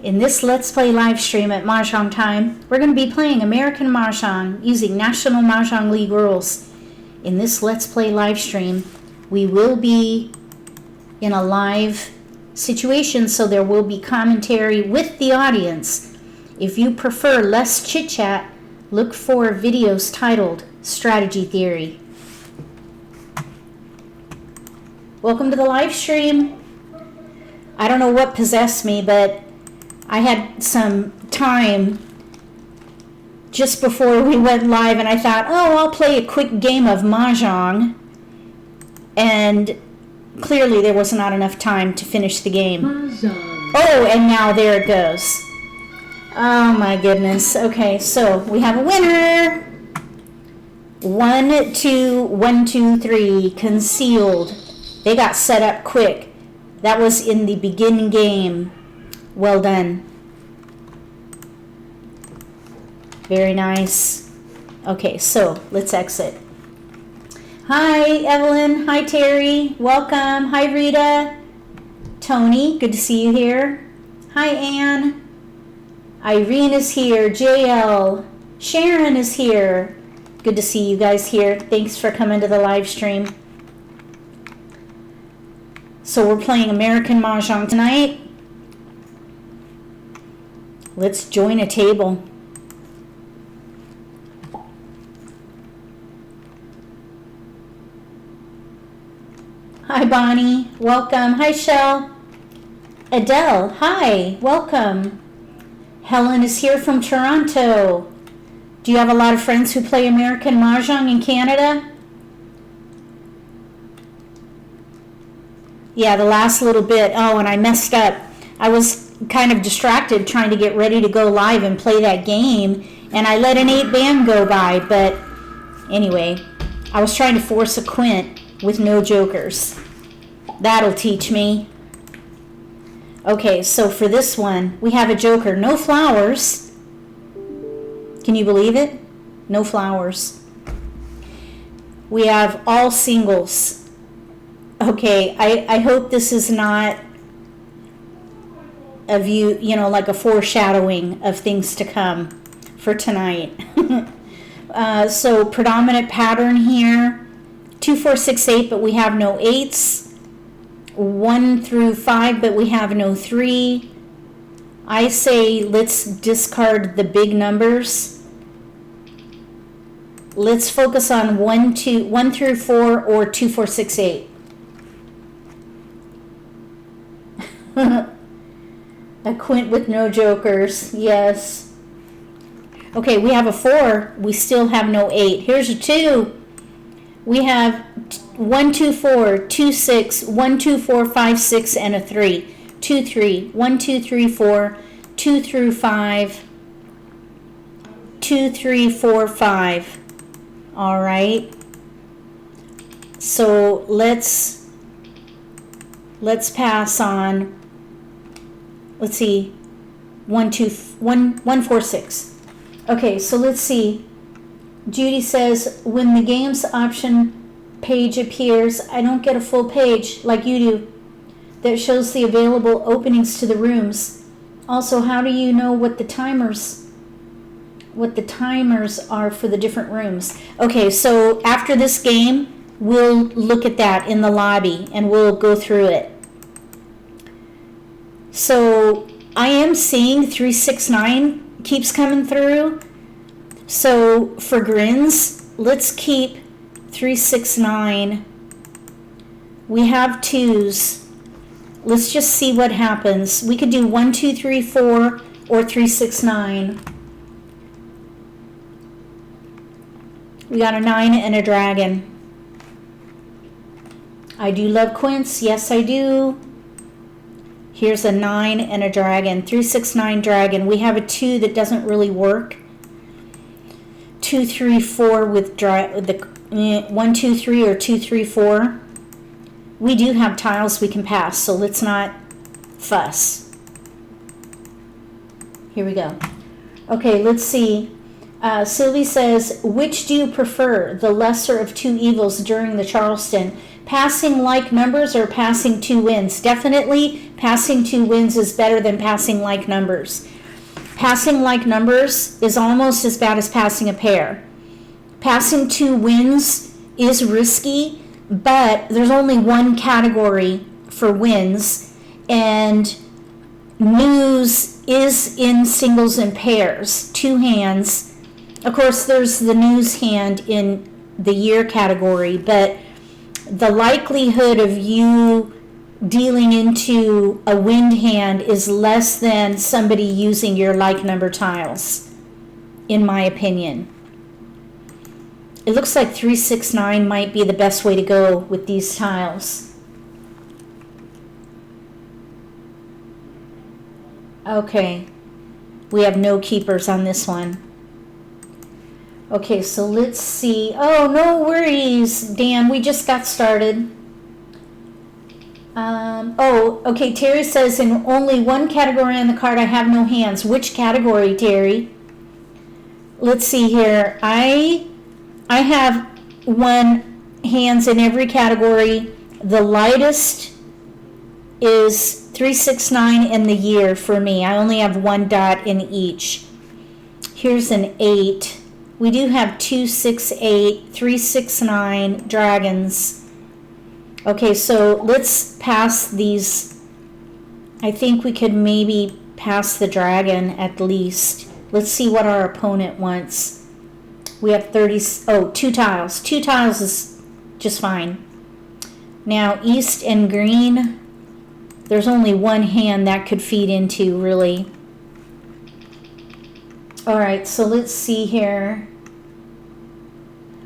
In this Let's Play live stream at Mahjong Time, we're going to be playing American Mah Jongg using National Mah Jongg League rules. In this Let's Play live stream, we will be in a live situation, so there will be commentary with the audience. If you prefer less chit-chat, look for videos titled Strategy Theory. Welcome to the live stream. I don't know what possessed me, but I had some time just before we went live, and I thought, oh, I'll play a quick game of Mahjong. And clearly there was not enough time to finish the game. Mahjong. Oh, and now there it goes. Oh my goodness. Okay, so we have a winner. 1, 2, 1, 2, 3, concealed. They got set up quick. That was in the beginning game. Well done. Very nice. Okay, so let's exit. Hi, Evelyn. Hi, Terry. Welcome. Hi, Rita. Tony, good to see you here. Hi, Anne. Irene is here. JL. Sharon is here. Good to see you guys here. Thanks for coming to the live stream. So we're playing American Mah Jongg tonight. Let's join a table. Hi, Bonnie. Welcome. Hi, Shell. Adele. Hi. Welcome. Helen is here from Toronto. Do you have a lot of friends who play American Mah Jongg in Canada? Yeah, the last little bit. Oh, and I messed up. I was kind of distracted trying to get ready to go live and play that game, and I let an 8-band go by, but anyway, I was trying to force a quint with no jokers. That'll teach me. Okay, so for this one, we have a joker. No flowers. Can you believe it? No flowers. We have all singles. Okay, I hope this is not a view, like a foreshadowing of things to come for tonight. So predominant pattern here, 2, 4, 6, 8, but we have no 8s. 1 through 5, but we have no 3. I say let's discard the big numbers. Let's focus on 1 through 4 or 2, 4, 6, 8. A quint with no jokers. Yes. Okay, we have a 4. We still have no 8. Here's a 2. We have 1, 2, 4, 2, 6, 1, 2, 4, 5, 6, and a 3. 2, 3, 1, 2, 3, 4, 2 through 5, 2, 3, 4, 5. All right. So let's pass on. Let's see. 1, 2, 1, 4, 6. Okay, so let's see. Judy says, when the games option page appears, I don't get a full page like you do that shows the available openings to the rooms. Also, how do you know what the timers are for the different rooms? Okay, so after this game, we'll look at that in the lobby and we'll go through it. So I am seeing 369 keeps coming through. So for grins, let's keep 369. We have 2s. Let's just see what happens. We could do 1, 2, 3, 4 or 369. We got a 9 and a dragon. I do love quints. Yes, I do. Here's a 9 and a dragon. 369 dragon. We have a 2 that doesn't really work. 2, 3, 4 with the 1, 2, 3 or 2, 3, 4. We do have tiles we can pass, so let's not fuss. Here we go. Okay, let's see. Sylvie says, which do you prefer, the lesser of 2 evils during the Charleston? Passing like numbers or passing 2 wins? Definitely Passing 2 wins is better than passing like numbers. Passing like numbers is almost as bad as passing a pair. Passing 2 wins is risky, but there's only one category for wins, and news is in singles and pairs, 2 hands. Of course, there's the news hand in the year category, but the likelihood of you dealing into a wind hand is less than somebody using your like number tiles, in my opinion. It looks like 369 might be the best way to go with these tiles. Okay, we have no keepers on this one. Okay, so let's see. Oh, no worries, Dan. We just got started. Okay, Terry says, in only one category on the card, I have no hands. Which category, Terry? Let's see here. I have 1 hands in every category. The lightest is 369 in the year for me. I only have 1 dot in each. Here's an 8. We do have 268, 369 dragons. Okay, so let's pass these. I think we could maybe pass the dragon at least. Let's see what our opponent wants. We have 2 tiles. 2 tiles is just fine. Now, east and green, there's only 1 hand that could feed into, really. All right, so let's see here.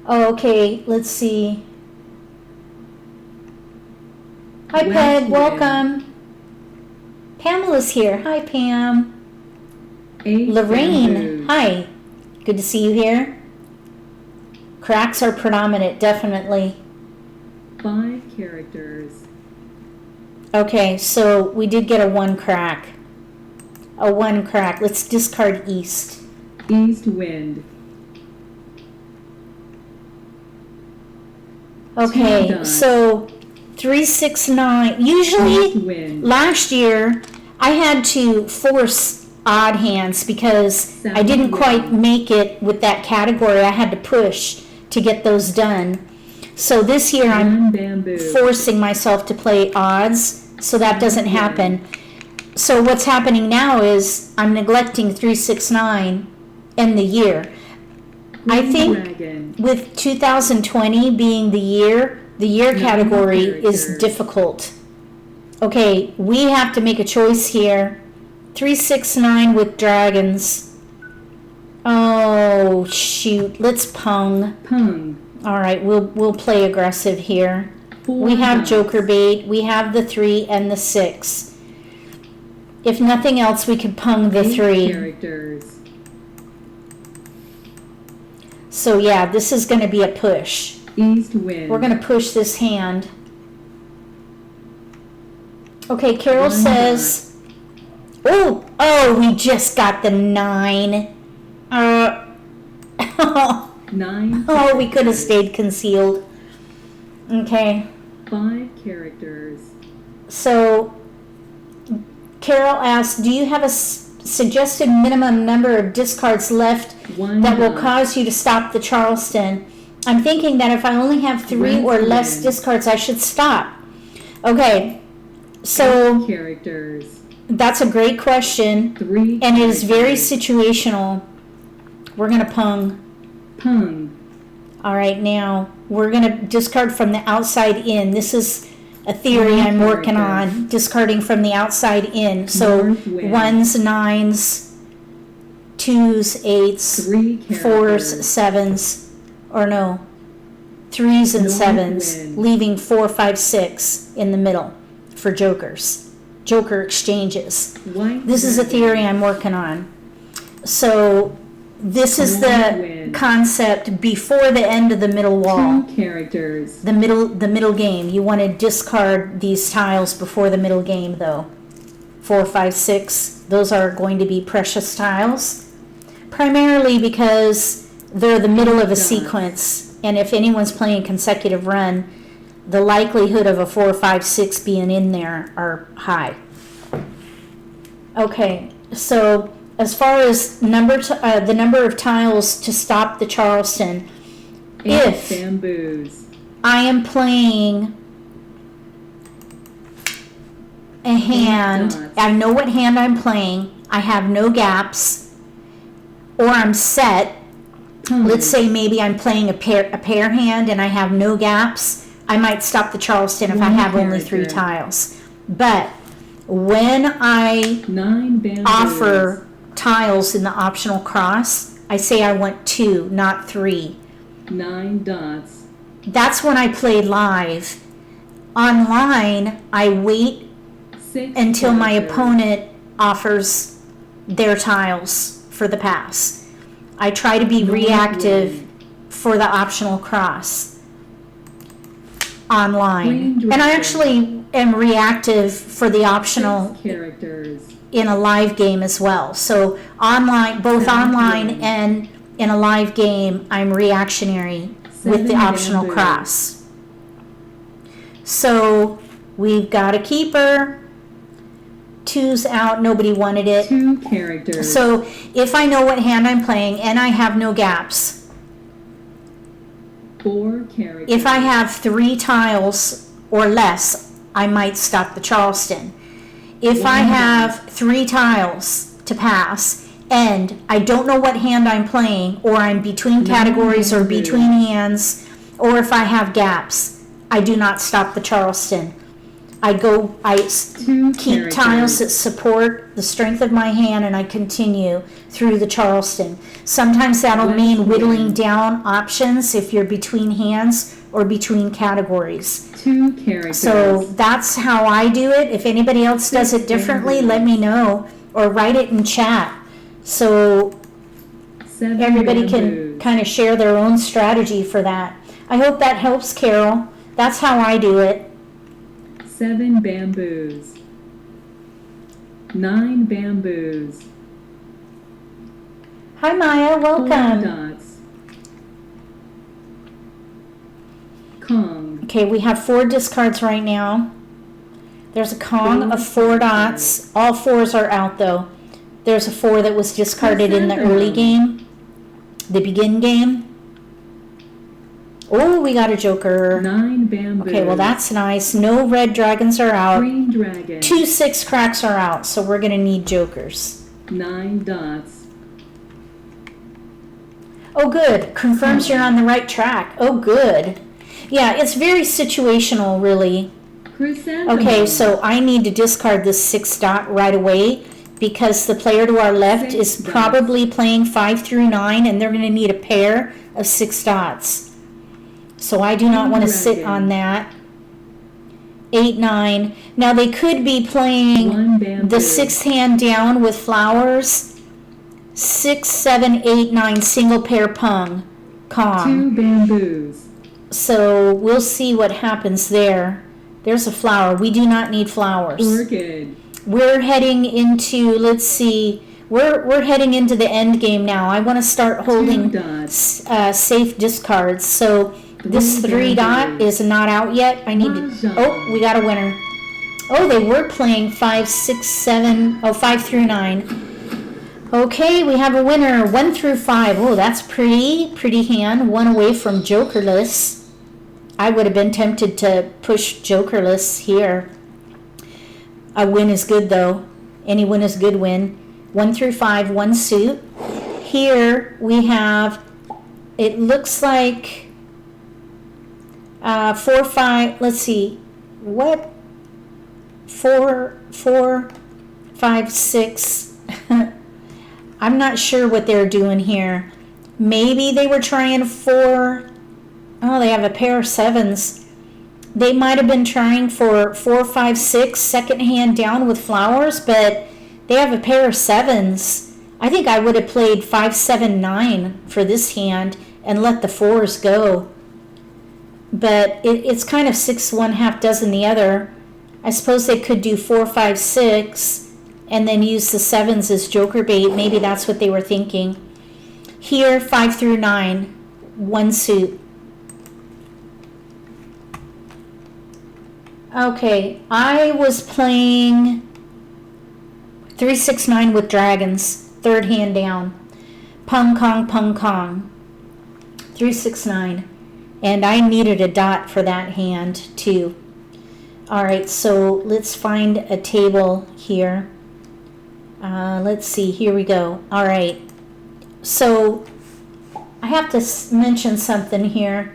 Oh, okay, let's see. Hi, Peg, welcome. Pamela's here. Hi, Pam. Lorraine, hi. Good to see you here. Cracks are predominant, definitely. 5 characters. Okay, so we did get a 1 crack. A 1 crack. Let's discard east. East wind. Okay, so 369. Usually, last year, I had to force odd hands because I didn't quite make it with that category. I had to push to get those done. So this year, I'm forcing myself to play odds, so that doesn't happen. So what's happening now is I'm neglecting 369 in the year. I think with 2020 being the year category is difficult. Okay, we have to make a choice here. 369 with dragons. Oh, shoot. Let's pung. Pung. All right, we'll play aggressive here. We have joker bait. We have the 3 and the 6. If nothing else, we could pung the 3. Characters. So yeah, this is going to be a push. East wind. We're going to push this hand. Okay, Carol says, oh, we just got the 9. 9. Oh, we could have stayed concealed. Okay. 5 characters. So, Carol asked, do you have a suggested minimum number of discards left that will cause you to stop the Charleston? I'm thinking that if I only have 3 or less discards, I should stop. Okay. So, characters. That's a great question. 3 and it is very situational. We're going to pung. Pung. All right, now we're going to discard from the outside in. This is a theory I'm working on, discarding from the outside in. So 1s, 9s, 2s, 8s, 4s, 7s, or no, 3s and 7s, leaving 4, 5, 6 in the middle for jokers, joker exchanges. This is a theory I'm working on. So this is the concept before the end of the middle wall. 2 characters. The middle game. You want to discard these tiles before the middle game, though. 4, 5, 6. Those are going to be precious tiles, primarily because they're the middle of a sequence. And if anyone's playing consecutive run, the likelihood of a 4, 5, 6 being in there are high. Okay, so as far as the number of tiles to stop the Charleston, 8 if bamboos, I am playing a hand, dots. I know what hand I'm playing, I have no gaps, or I'm set. Let's say maybe I'm playing a pair hand and I have no gaps. I might stop the Charleston if I One have only 3 character. tiles. But when I 9 bamboos, offer tiles in the optional cross, I say I want 2, not 3. 9 dots, That's when I play live. Online, I wait 6 until my characters, opponent offers their tiles for the pass. I try to be reactive for the optional cross online. Green And I dragon. actually am reactive for the 6 optional characters, in a live game as well. So online, both online Seven. and in a live game, I'm reactionary with the 7 optional bamboos. cross. So we've got a keeper. 2's out, nobody wanted it. 2 characters, So if I know what hand I'm playing and I have no gaps, 4 characters, if I have 3 tiles or less, I might stop the Charleston. If I One have 3 tiles to pass and I don't know what hand I'm playing, or I'm between categories or bamboos. between hands, or if I have gaps, I do not stop the Charleston. I 2 keep characters, tiles that support the strength of my hand, and I continue through the Charleston. Sometimes that'll Let's mean whittling win. down options if you're between hands or between categories. 2 characters, So that's how I do it. If anybody else does it 6 differently, bamboos. let me know or write it in chat so 7 everybody can bamboos, kind of share their own strategy for that. I hope that helps, Carol. That's how I do it. 7 bamboos, 9 bamboos, Hi, Maya. 4 Welcome. dots, Kong, Okay, we have 4 discards right now. There's a Kong of 4 dots. All 4s are out, though. There's a 4 that was discarded in the early game, the begin game. Oh, we got a joker. 9 bamboos, Okay, well, that's nice. No red dragons are out. green dragon, 2 6 cracks are out, so we're going to need jokers. 9 dots, Oh, good. Confirms you're on the right track. Oh, good. Yeah, it's very situational, really. chrysanthemum, Okay, so I need to discard this 6 dot right away because the player to our left 6 is dots. probably playing 5 through 9, and they're going to need a pair of 6 dots. So I do not Green want to sit dragon. on that. 8 9. Now they could be playing 1 bamboo, the 6th hand down with flowers. 6 7 8 9 single pair pung 2 Kong. bamboos, So we'll see what happens there. There's a flower. We do not need flowers. orchid, We're heading into, let's see, we're heading into the end game now. I want to start 2 holding dots, safe discards. So this 3 3 dot bamboos. is not out yet. I need Mahjong. to, oh, we got a winner. Oh, they were playing 5 6 7, oh, 5 through 9. Okay, we have a winner, 1 through 5. Oh, that's pretty hand. 1 away from jokerless. I would have been tempted to push jokerless here. A win is good, though. Any win is good win. 1 through 5, 1 suit. Here we have, it looks like 4 5, let's see, what? 4 5 6. I'm not sure what they're doing here. Maybe they were trying 4. Oh, they have a pair of 7s. They might have been trying for 4 5 6 second hand down with flowers, but they have a pair of 7s. I think I would have played 5 7 9 for this hand and let the 4s go. But it's kind of 6 1 half dozen the other. I suppose they could do 4 5 6 and then use the 7s as joker bait. Maybe that's what they were thinking. Here, 5 through 9, 1 suit. Okay, I was playing 369 with dragons. Third hand down. Pung Kong, Pung Kong. 369. And I needed a dot for that hand too. All right, so let's find a table here. Let's see, here we go. All right, so I have to mention something here.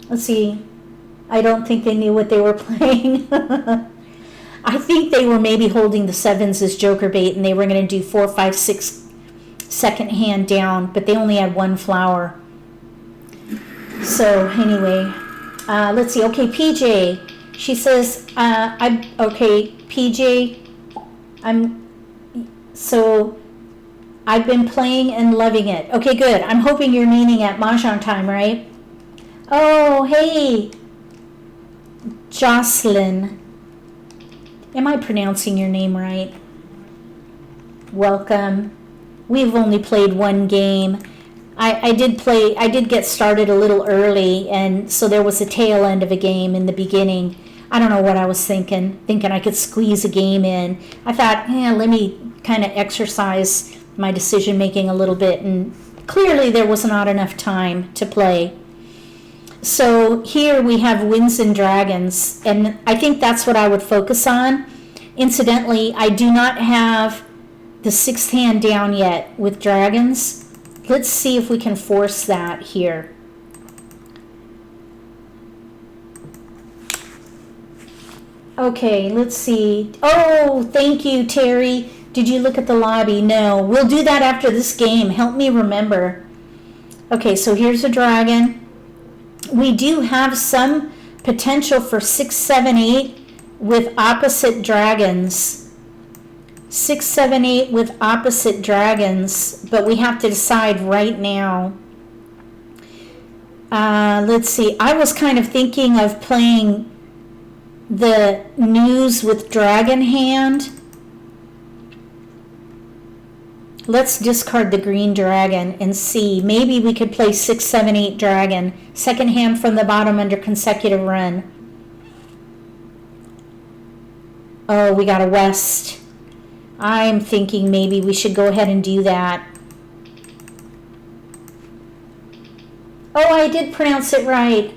Let's see. I don't think they knew what they were playing. I think they were maybe holding the sevens as joker bait, and they were going to do 4, 5, 6 second hand down, but they only had one flower. So anyway, let's see. Okay, PJ. She says, okay, PJ, I've been playing and loving it. Okay, good. I'm hoping you're meaning at Mahjong Time, right? Oh, hey, Jocelyn. Am I pronouncing your name right? Welcome. We've only played one game. I did get started a little early, and so there was a tail end of a game in the beginning. I don't know what I was thinking I could squeeze a game in. I thought, let me kind of exercise my decision making a little bit, and clearly there was not enough time to play. So here we have Winds and Dragons, and I think that's what I would focus on. Incidentally, I do not have the 6th hand down yet with Dragons. Let's see if we can force that here. Okay, let's see. Oh, thank you, Terry. Did you look at the lobby? No. We'll do that after this game. Help me remember. Okay, so here's a dragon. We do have some potential for 6, 7, 8 with opposite dragons. 6, 7, 8 with opposite dragons, but we have to decide right now. Let's see. I was kind of thinking of playing the news with dragon hand. Let's discard the green dragon and see. Maybe we could play 6, 7, 8 dragon. Second hand from the bottom under consecutive run. Oh, we got a west. I'm thinking maybe we should go ahead and do that. Oh, I did pronounce it right.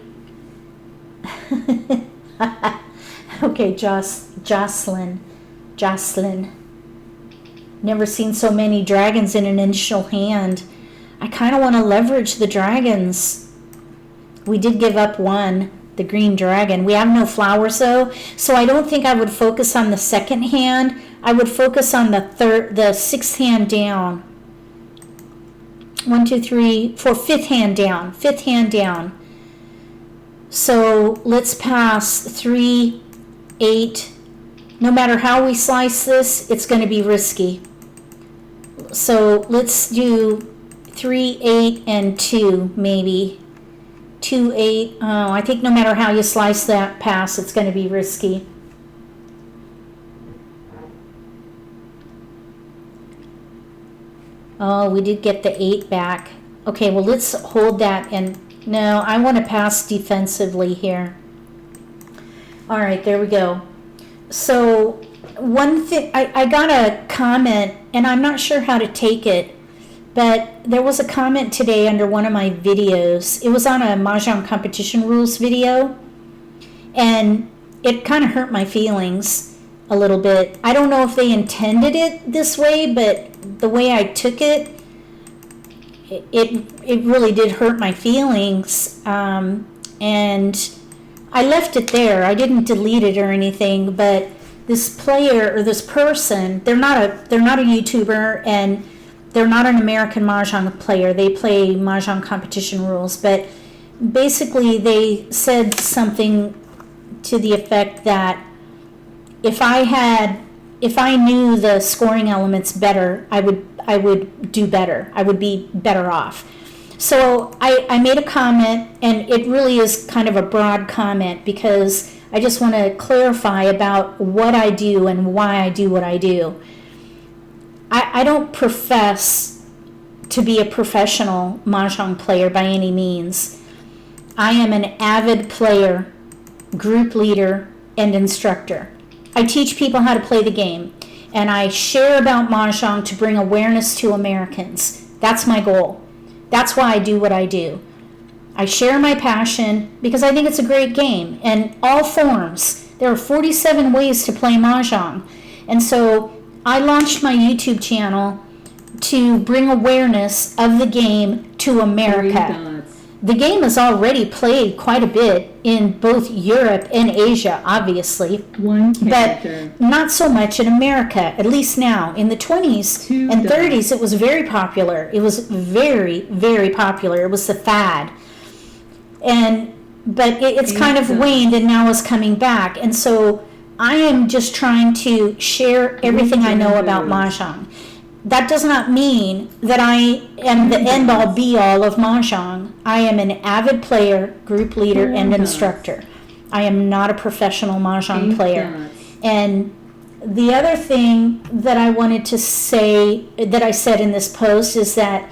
Okay, Jocelyn. Never seen so many dragons in an initial hand. I kind of want to leverage the dragons. We did give up one, the green dragon. We have no flowers though, so I don't think I would focus on the second hand. I would focus on the 6th hand down. 1, 2, 3, 4, 5th hand down. 5th hand down. So let's pass 3, 8. No matter how we slice this, it's going to be risky. So let's do 3, 8, and 2 maybe. 2, 8. Oh, I think no matter how you slice that pass, it's going to be risky. Oh, we did get the 8 back. Okay, well, let's hold that. And no, I want to pass defensively here. All right, there we go. So one thing, I got a comment, and I'm not sure how to take it, but there was a comment today under one of my videos. It was on a Mahjong competition rules video, and it kind of hurt my feelings a little bit. I don't know if they intended it this way, but the way I took it, it really did hurt my feelings, and I left it there. I didn't delete it or anything, but this player or this person, they're not a YouTuber, and they're not an American Mah Jongg player. They play Mahjong competition rules, but basically they said something to the effect that if I knew the scoring elements better, I would do better. I would be better off. So I made a comment, and it really is kind of a broad comment because I just want to clarify about what I do and why I do what I do. I don't profess to be a professional Mahjong player by any means. I am an avid player, group leader, and instructor. I teach people how to play the game. and I share about Mahjong to bring awareness to Americans. That's my goal. That's why I do what I do. I share my passion because I think it's a great game, and all forms. There are 47 ways to play Mahjong. And so I launched my YouTube channel to bring awareness of the game to America. The game is already played quite a bit in both Europe and Asia, obviously, but not so much in America, at least now. In the 20s and 30s, it was very popular. It was very, very popular. It was the fad. But it's kind of waned and now is coming back. And so I am just trying to share everything I know about Mahjong. That does not mean that I am the end-all be-all of Mahjong. I am an avid player, group leader, and instructor. I am not a professional Mahjong player. And the other thing that I wanted to say, that I said in this post, is that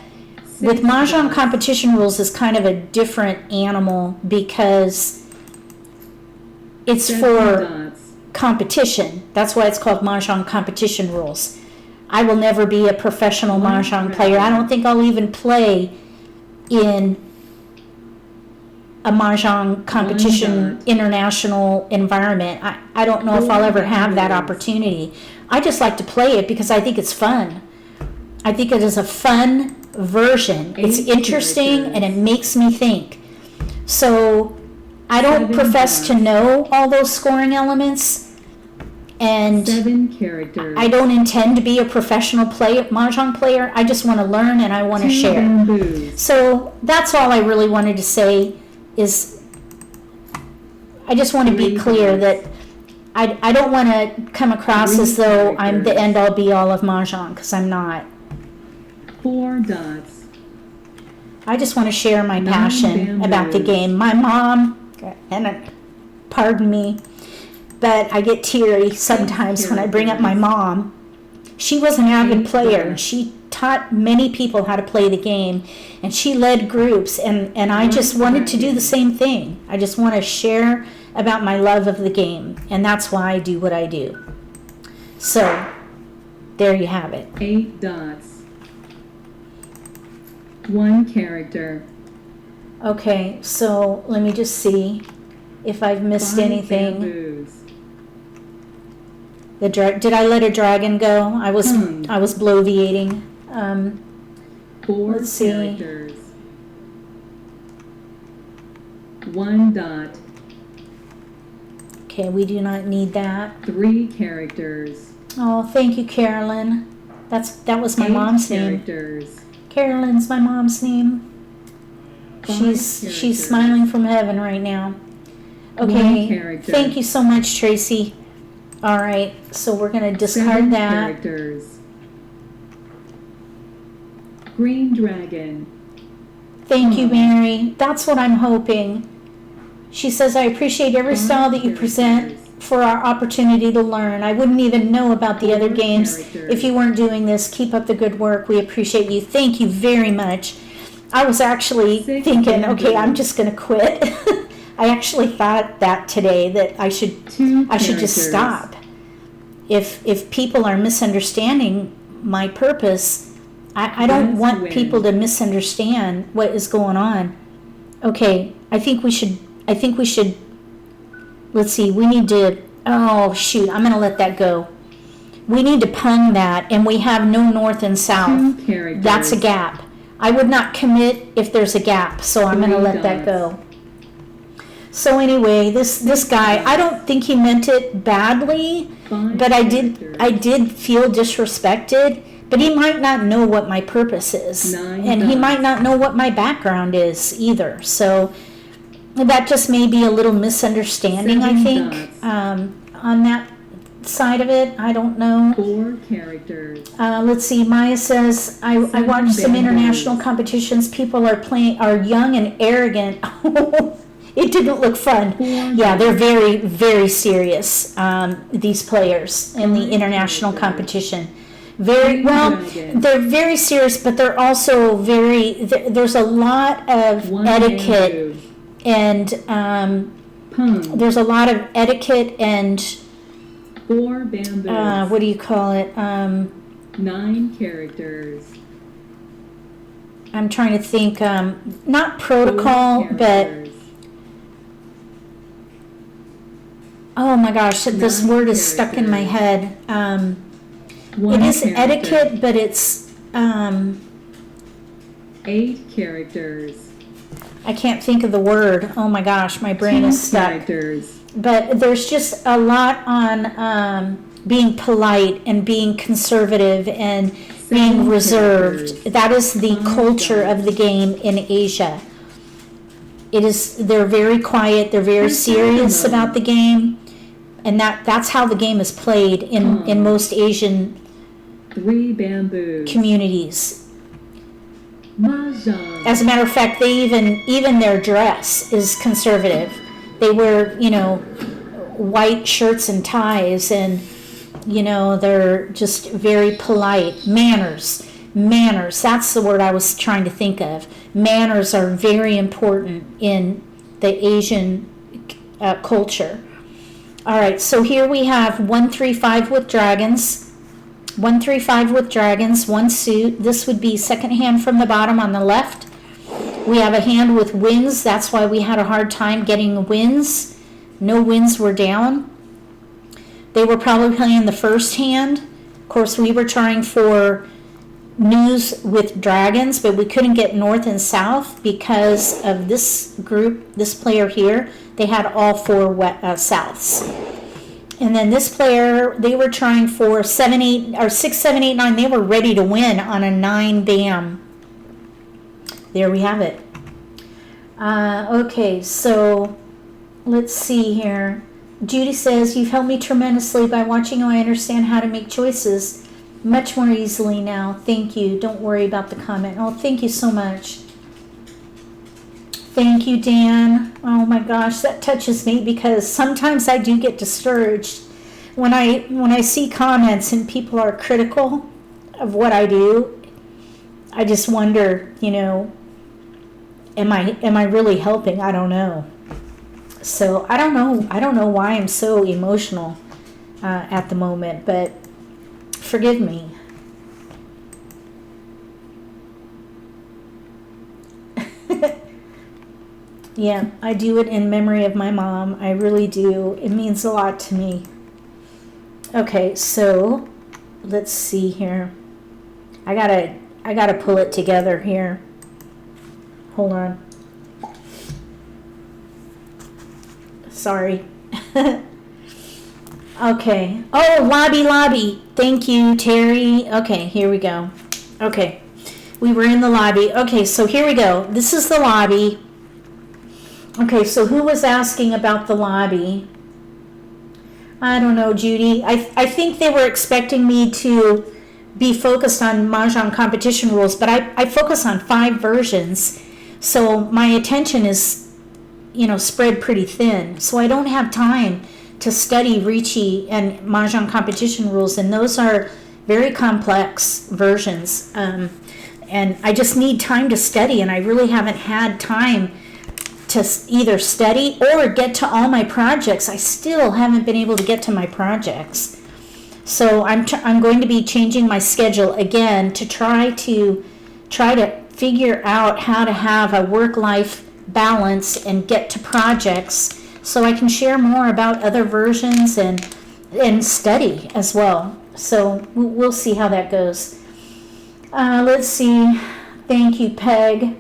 with Mahjong competition rules is kind of a different animal because it's for competition. That's why it's called Mahjong competition rules. I will never be a professional Mahjong player. I don't think I'll even play in a Mahjong competition international environment. I don't know if I'll ever have that opportunity. I just like to play it because I think it's fun. I think it is a fun version. It's interesting and it makes me think. So I don't profess to know all those scoring elements. And 7 characters. I don't intend to be a professional Mahjong player. I just want to learn and I want to share. Bamboos. So that's all I really wanted to say is I just want to be clear that I don't want to come across as though I'm the end-all be-all of Mahjong, because I'm not. 4 dots. I just want to share my passion about the game. My mom, and pardon me, but I get teary sometimes when I bring up my mom. She was an avid player. She taught many people how to play the game, and she led groups, and I just wanted to do the same thing. I just want to share about my love of the game, and that's why I do what I do. So, there you have it. 8 dots. 1 character. Okay, so let me just see if I've missed 5 anything. bamboos. Did I let a dragon go? I was bloviating. 4 let's see. characters. 1 dot. Okay, we do not need that. 3 characters. Oh, thank you, Carolyn. That was my 8 mom's name. characters. Carolyn's my mom's name. 5 She's characters. smiling from heaven right now. 1 Okay, character. thank you so much, Tracy. All right, so we're going to discard 7 that. characters. Green dragon. Thank you, Mary. That's what I'm hoping. She says, I appreciate every 5 style that you present characters. for our opportunity to learn. I wouldn't even know about the other 4 games characters. if you weren't doing this. Keep up the good work. We appreciate you. Thank you very much. I was actually 6 thinking, bamboos. okay, I'm just going to quit. I actually thought that today, that I should 2 just characters. stop. If people are misunderstanding my purpose, I don't Let's want win. people to misunderstand what is going on. Okay, I think we should, let's see, we need to, oh shoot, I'm going to let that go. We need to pung that, and we have no north and south. 2 characters. That's a gap. I would not commit if there's a gap, so I'm going to 3 let that dots. go. So anyway, this guy, I don't think he meant it badly, 5 but I characters. did feel disrespected. But he might not know what my purpose is, 9 and he dots. might not know what my background is either. So that just may be a little misunderstanding, I 7 think, dots. on that side of it. I don't know. 4 characters. Let's see. Maya says, I watched some bamboos. international competitions. People are young and arrogant. It didn't look fun. 4 Yeah, they're very, very serious, these players in the 5 international characters. competition. Very, well, dragon. they're very serious, but they're also there's a lot of 1 etiquette, bamboo. and Pung. there's a lot of etiquette and 4 bamboos. what do you call it? 9 characters. I'm trying to think, not 4 protocol, but, characters. oh my gosh, this 9 word is stuck in my characters. head. 1 It is character. etiquette, but it's, 8 characters. I can't think of the word. Oh my gosh, my brain 2 is stuck. characters. But there's just a lot on being polite and being conservative and being 7 reserved. characters. That is the culture of the game in Asia. They're very quiet, they're very serious about the game, and that's how the game is played in most Asian 3 bamboos. As a matter of fact, they even their dress is conservative. They wear, white shirts and ties, and they're just very polite. Manners, that's the word I was trying to think of. Manners are very important in the Asian culture. All right, so here we have 135 with dragons. 135 with dragons, 1 suit. This would be second hand from the bottom on the left. We have a hand with wins. That's why we had a hard time getting wins. No wins were down. They were probably playing the first hand. Of course, we were trying for news with dragons, but we couldn't get north and south because of this group, this player here. They had all 4 souths. And then this player, they were trying for 7, 8, or 6, 7, 8, 9. They were ready to win on a 9 bam. There we have it. Okay, so let's see here. Judy says, you've helped me tremendously by watching you. I understand how to make choices much more easily now. Thank you. Don't worry about the comment. Oh, thank you so much. Thank you, Dan. Oh my gosh, that touches me because sometimes I do get discouraged when I see comments and people are critical of what I do. I just wonder, am I really helping? I don't know. So I don't know why I'm so emotional at the moment, but forgive me. Yeah, I do it in memory of my mom. I really do. It means a lot to me. Okay, so let's see here. I gotta pull it together here. Hold on. Sorry. Okay. Oh, lobby. Thank you, Terry. Okay, here we go. Okay. We were in the lobby. Okay, so here we go. This is the lobby. Okay, so who was asking about the lobby? I don't know, Judy. I think they were expecting me to be focused on Mahjong competition rules, but I focus on 5 versions. So my attention is, spread pretty thin. So I don't have time to study Ricci and Mahjong competition rules, and those are very complex versions. And I just need time to study, and I really haven't had time to either study or get to all my projects. I still haven't been able to get to my projects. So I'm going to be changing my schedule again to try to figure out how to have a work-life balance and get to projects so I can share more about other versions and study as well. So we'll see how that goes. Let's see. Thank you, Peg.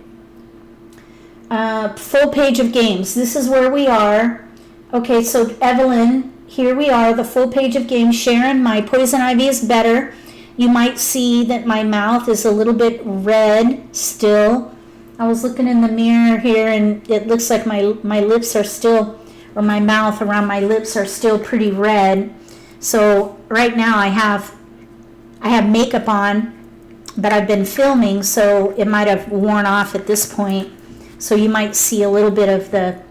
Full page of games. This is where we are. Okay, so Evelyn, here we are, the full page of games. Sharon, my poison ivy is better. You might see that my mouth is a little bit red still. I was looking in the mirror here and it looks like my lips are still, or my mouth around my lips are still pretty red. So right now I have makeup on, but I've been filming, so it might have worn off at this point. So you might see a little bit of the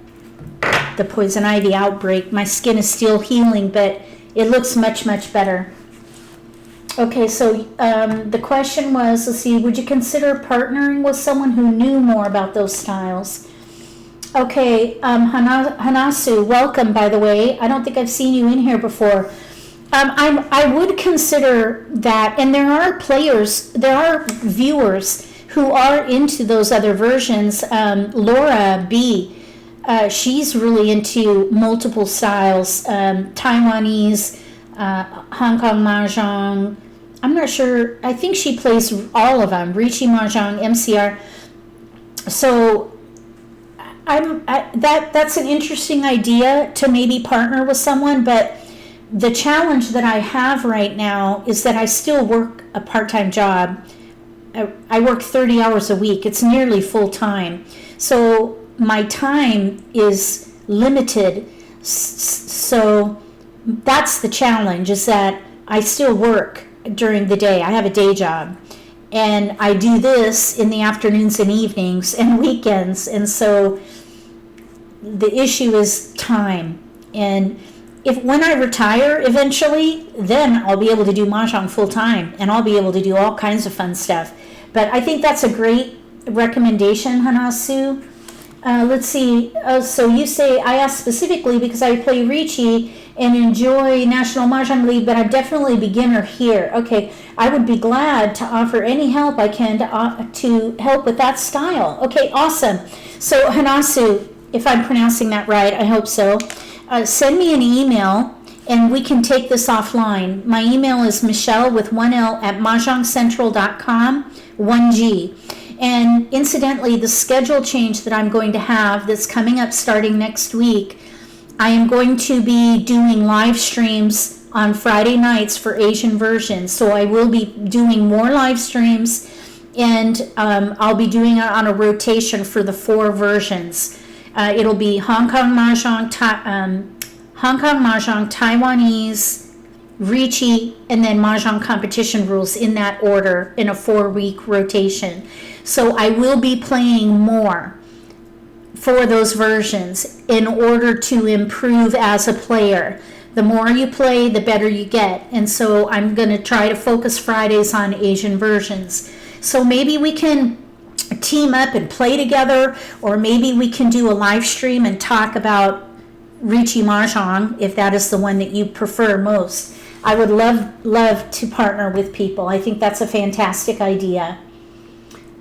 poison ivy outbreak. My skin is still healing, but it looks much, much better. Okay, so the question was, let's see, would you consider partnering with someone who knew more about those styles? Okay, Hanasu, welcome, by the way. I don't think I've seen you in here before. I would consider that, and there are viewers who are into those other versions. Laura B, she's really into multiple styles, Taiwanese, Hong Kong Mah Jongg. I'm not sure. I think she plays all of them. Ricci Mahjong, MCR. So that's an interesting idea to maybe partner with someone, but the challenge that I have right now is that I still work a part-time job. I work 30 hours a week. It's nearly full-time. So my time is limited. So that's the challenge, is that I still work during the day. I have a day job. And I do this in the afternoons and evenings and weekends. And so the issue is time. And when I retire eventually, then I'll be able to do Mahjong full time, and I'll be able to do all kinds of fun stuff. But I think that's a great recommendation, Hanasu. Let's see. So you say, I asked specifically because I play Ricci and enjoy National Mah Jongg League, but I'm definitely a beginner here. Okay, I would be glad to offer any help I can to help with that style. Okay, awesome. So Hanasu, if I'm pronouncing that right, I hope so. Send me an email and we can take this offline. My email is Michele with 1L at mahjongcentral.com, 1G. And incidentally, the schedule change that I'm going to have that's coming up starting next week, I am going to be doing live streams on Friday nights for Asian versions. So I will be doing more live streams, and I'll be doing it on a rotation for the 4 versions. It'll be Hong Kong Mah Jongg, Taiwanese, Ricci, and then Mahjong competition rules in that order in a 4-week rotation. So I will be playing more for those versions in order to improve as a player. The more you play, the better you get. And so I'm going to try to focus Fridays on Asian versions. So maybe we can team up and play together, or maybe we can do a live stream and talk about Ricci Mahjong, if that is the one that you prefer most. I would love to partner with people. I think that's a fantastic idea.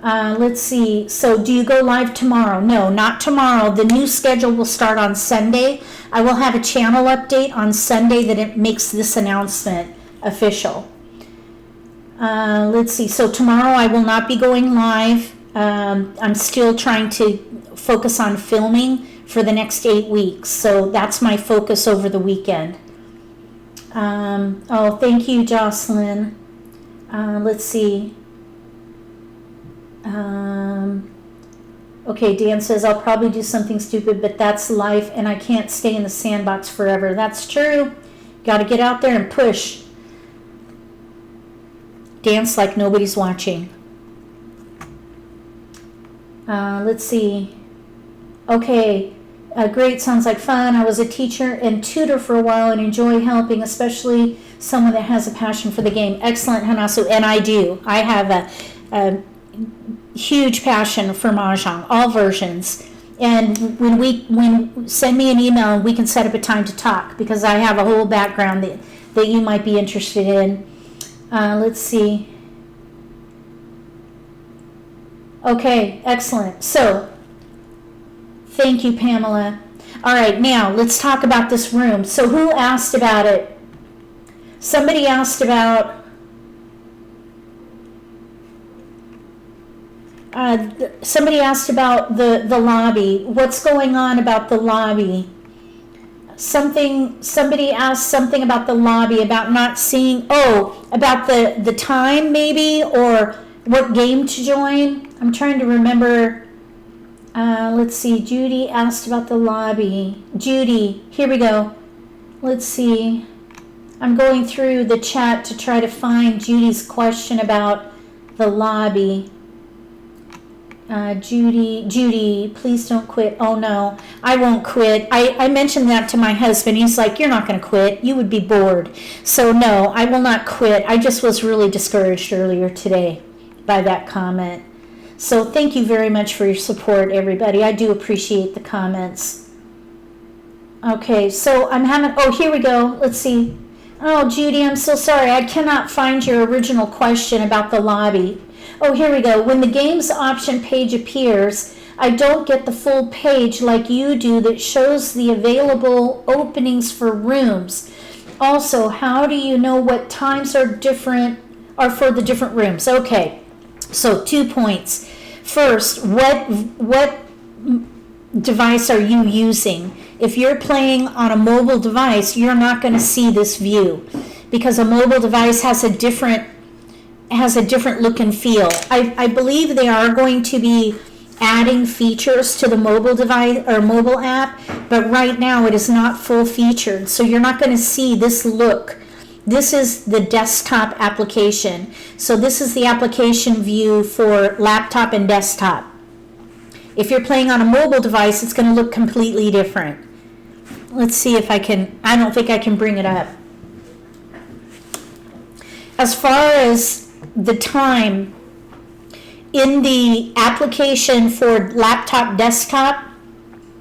Let's see. So do you go live tomorrow? No, not tomorrow. The new schedule will start on Sunday. I will have a channel update on Sunday that it makes this announcement official. Let's see. So tomorrow I will not be going live. I'm still trying to focus on filming for the next 8 weeks. So that's my focus over the weekend. Oh, thank you, Jocelyn. Let's see. Okay, Dan says, I'll probably do something stupid, but that's life, and I can't stay in the sandbox forever. That's true. Got to get out there and push. Dance like nobody's watching. Let's see. Okay, great, sounds like fun. I was a teacher and tutor for a while and enjoy helping, especially someone that has a passion for the game. Excellent, Hanasu, and I do. I have a huge passion for Mahjong, all versions. And when send me an email and we can set up a time to talk, because I have a whole background that you might be interested in. Let's see. Okay, excellent. So, thank you, Pamela. All right, now let's talk about this room. So who asked about it? Somebody asked about the lobby. What's going on about the lobby? Somebody asked something about the lobby, about not seeing, about the time maybe, or what game to join. I'm trying to remember. Let's see. Judy asked about the lobby. Judy, here we go. Let's see. I'm going through the chat to try to find Judy's question about the lobby. Judy, please don't quit. Oh no, I won't quit. I mentioned that to my husband. He's like, you're not going to quit. You would be bored. So no, I will not quit. I just was really discouraged earlier today by that comment. So thank you very much for your support, everybody. I do appreciate the comments. Okay, so I'm having, here we go. Let's see. Oh, Judy, I'm so sorry. I cannot find your original question about the lobby. Oh, here we go. When the games option page appears, I don't get the full page like you do that shows the available openings for rooms. Also, how do you know what times are for the different rooms? Okay, so 2 points. First, what device are you using? If you're playing on a mobile device, you're not going to see this view because a mobile device has a different look and feel. I believe they are going to be adding features to the mobile device or mobile app, but right now it is not full featured, so you're not going to see this look. This is the desktop application. So this is the application view for laptop and desktop. If you're playing on a mobile device, it's going to look completely different. Let's see if I don't think I can bring it up. As far as the time, in the application for laptop, desktop,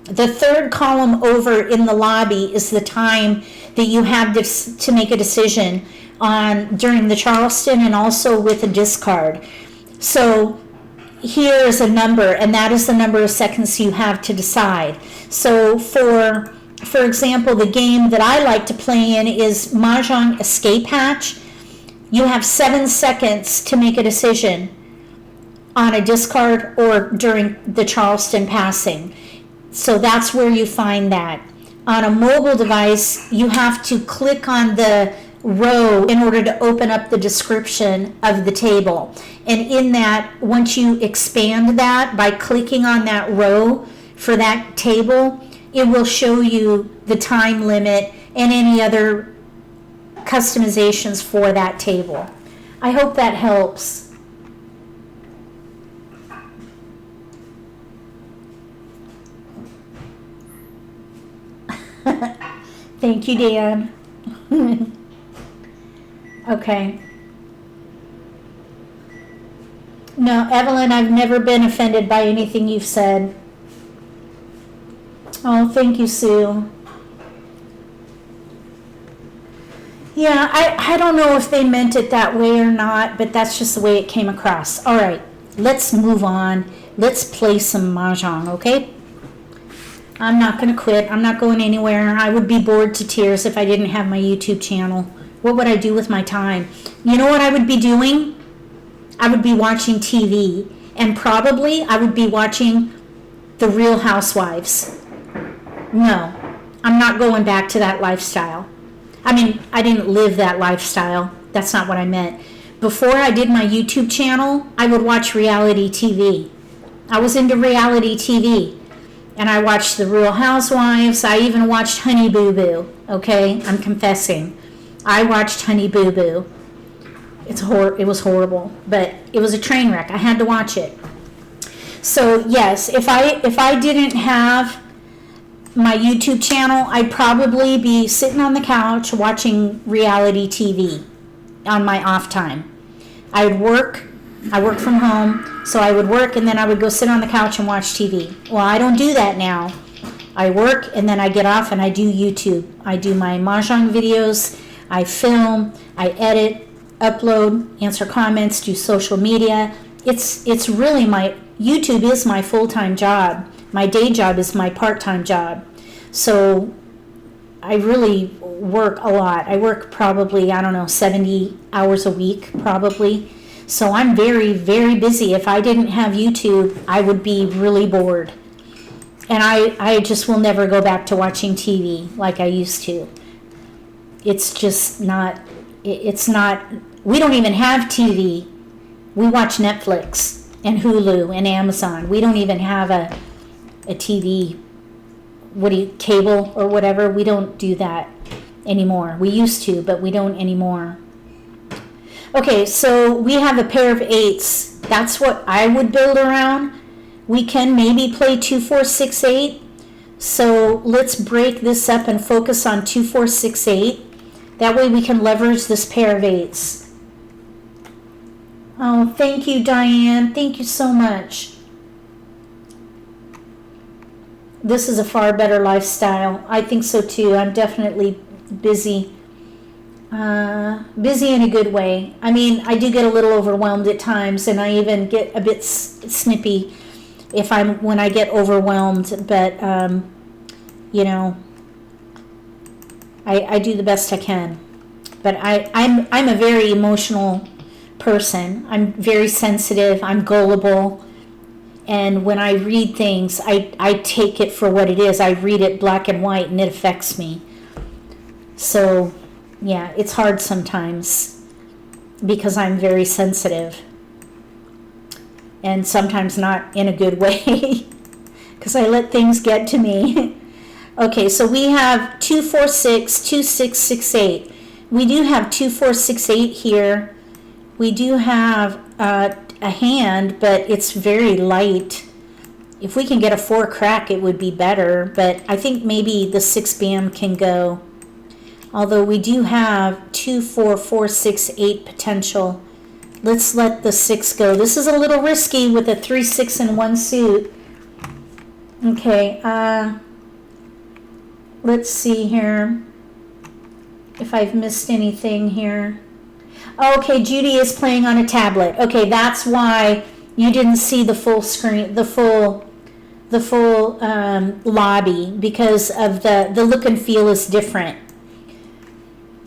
the third column over in the lobby is the time that you have to make a decision on during the Charleston and also with a discard. So here is a number, and that is the number of seconds you have to decide. So for example, the game that I like to play in is Mahjong Escape Hatch. You have 7 seconds to make a decision on a discard or during the Charleston passing. So that's where you find that. On a mobile device, you have to click on the row in order to open up the description of the table. And in that, once you expand that by clicking on that row for that table, it will show you the time limit and any other customizations for that table. I hope that helps. Thank you, Dan. Okay. No, Evelyn, I've never been offended by anything you've said. Oh, thank you, Sue. Yeah, I don't know if they meant it that way or not, but that's just the way it came across. All right, let's move on. Let's play some Mahjong, okay? I'm not going to quit. I'm not going anywhere. I would be bored to tears if I didn't have my YouTube channel. What would I do with my time? You know what I would be doing? I would be watching TV, and probably I would be watching The Real Housewives. No, I'm not going back to that lifestyle. I mean, I didn't live that lifestyle. That's not what I meant. Before I did my YouTube channel, I would watch reality TV. I was into reality TV. And I watched The Real Housewives. I even watched Honey Boo Boo. Okay, I'm confessing. I watched Honey Boo Boo. It was horrible, but it was a train wreck. I had to watch it. So yes, if I didn't have my YouTube channel, I'd probably be sitting on the couch watching reality TV on my off time. I would work. I work from home, so I would work and then I would go sit on the couch and watch TV. Well, I don't do that now. I work and then I get off and I do YouTube. I do my Mahjong videos, I film, I edit, upload, answer comments, do social media. It's really YouTube is my full-time job. My day job is my part-time job. So I really work a lot. I work probably, 70 hours a week probably. So I'm very, very busy. If I didn't have YouTube, I would be really bored. And I just will never go back to watching TV like I used to. It's just not, we don't even have TV. We watch Netflix and Hulu and Amazon. We don't even have a TV, cable or whatever. We don't do that anymore. We used to, but we don't anymore. Okay, so we have a pair of 8s. That's what I would build around. We can maybe play 2, 4, 6, 8. So let's break this up and focus on 2, 4, 6, 8. That way we can leverage this pair of 8s. Oh, thank you, Diane. Thank you so much. This is a far better lifestyle. I think so too. I'm definitely busy. Busy in a good way. I mean, I do get a little overwhelmed at times, and I even get a bit snippy when I get overwhelmed. But you know, I do the best I can. But I'm a very emotional person. I'm very sensitive. I'm gullible. And when I read things, I take it for what it is. I read it black and white, and it affects me. So, yeah, it's hard sometimes because I'm very sensitive. And sometimes not in a good way because I let things get to me. Okay, so we have 246, 2668. We do have 2468 here. We do have a hand, but it's very light. If we can get a 4 crack, it would be better, but I think maybe the 6 bam can go. Although we do have 2, 4, 4, 6, 8 potential. Let's let the 6 go. This is a little risky with a 3, 6, and 1 suit. Okay, let's see here if I've missed anything here. Okay, Judy is playing on a tablet. Okay, that's why you didn't see the full screen, the full lobby, because of the look and feel is different.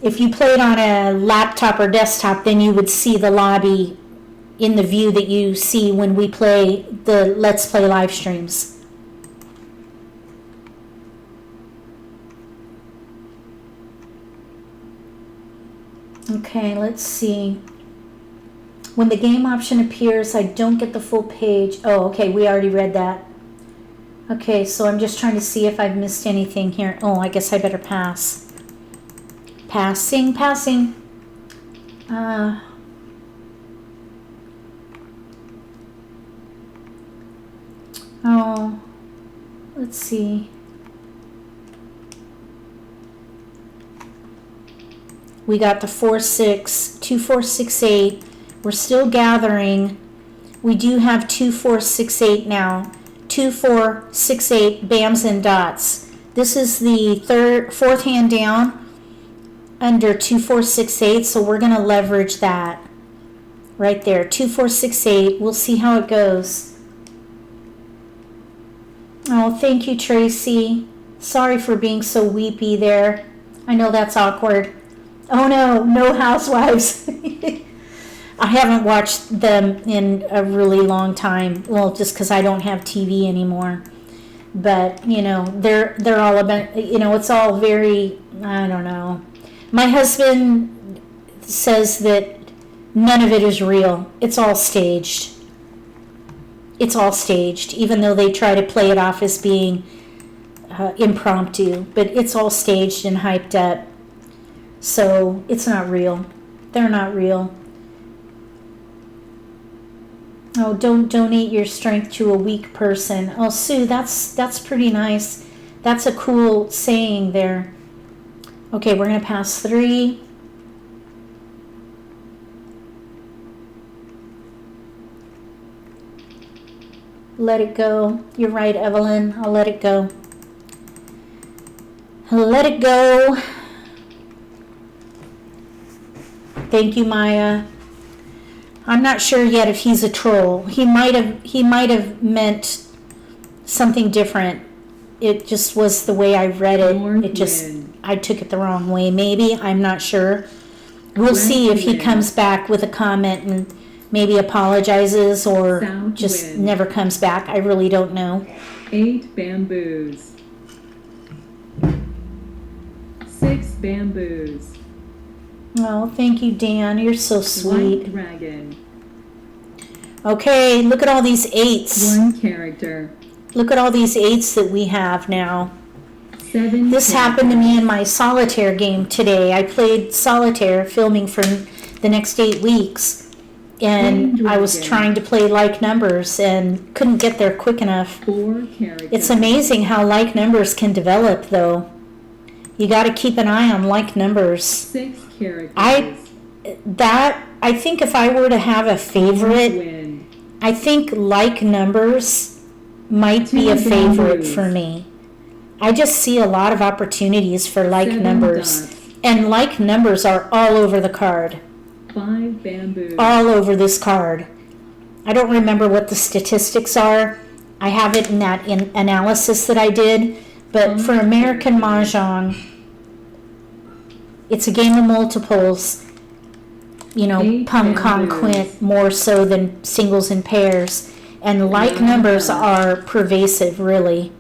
If you played on a laptop or desktop, then you would see the lobby in the view that you see when we play the Let's Play live streams. Okay, let's see. When the game option appears, I don't get the full page. Oh, okay, we already read that. Okay, so I'm just trying to see if I've missed anything here. Oh, I guess I better pass. Passing. Oh, let's see. We got the 4, 6, 2, 4, 6, 8. We're still gathering. We do have 2, 4, 6, 8 now. 2, 4, 6, 8 bams and dots. This is the fourth hand down under 2, 4, 6, 8. So we're going to leverage that right there. 2, 4, 6, 8. We'll see how it goes. Oh, thank you, Tracy. Sorry for being so weepy there. I know that's awkward. Oh no housewives. I haven't watched them in a really long time. Well, just because I don't have TV anymore. But, you know, they're all about, you know, it's all very, I don't know. My husband says that none of it is real. It's all staged. It's all staged, even though they try to play it off as being impromptu. But it's all staged and hyped up. So it's not real. They're not real. Oh, don't donate your strength to a weak person. Oh, Sue, that's pretty nice. That's a cool saying there. Okay, we're going to pass 3. Let it go. You're right, Evelyn. I'll let it go. Let it go. Thank you, Maya. I'm not sure yet if he's a troll. He might have meant something different. It just was the way I read it. I took it the wrong way. Maybe, I'm not sure. We'll see if he comes back with a comment and maybe apologizes or just never comes back. I really don't know. 8 bamboos. 6 bamboos. Oh, thank you, Dan. You're so sweet. White dragon. Okay, look at all these 8s. 1 character. Look at all these 8s that we have now. 7 This happened to me in my solitaire game today. I played solitaire, filming for the next 8 weeks. And I was trying to play like numbers and couldn't get there quick enough. 4 characters. It's amazing how like numbers can develop, though. You got to keep an eye on like numbers. 6 characters. I think if I were to have a favorite, I think like numbers might be a favorite for me. I just see a lot of opportunities for like numbers. And like numbers are all over the card. 5 bamboos. All over this card. I don't remember what the statistics are. I have it in that analysis that I did. But for American Mah Jongg, it's a game of multiples. You know, 8 pung, kong, bamboos. quint, more so than singles and pairs. And like Yeah. numbers are pervasive, really.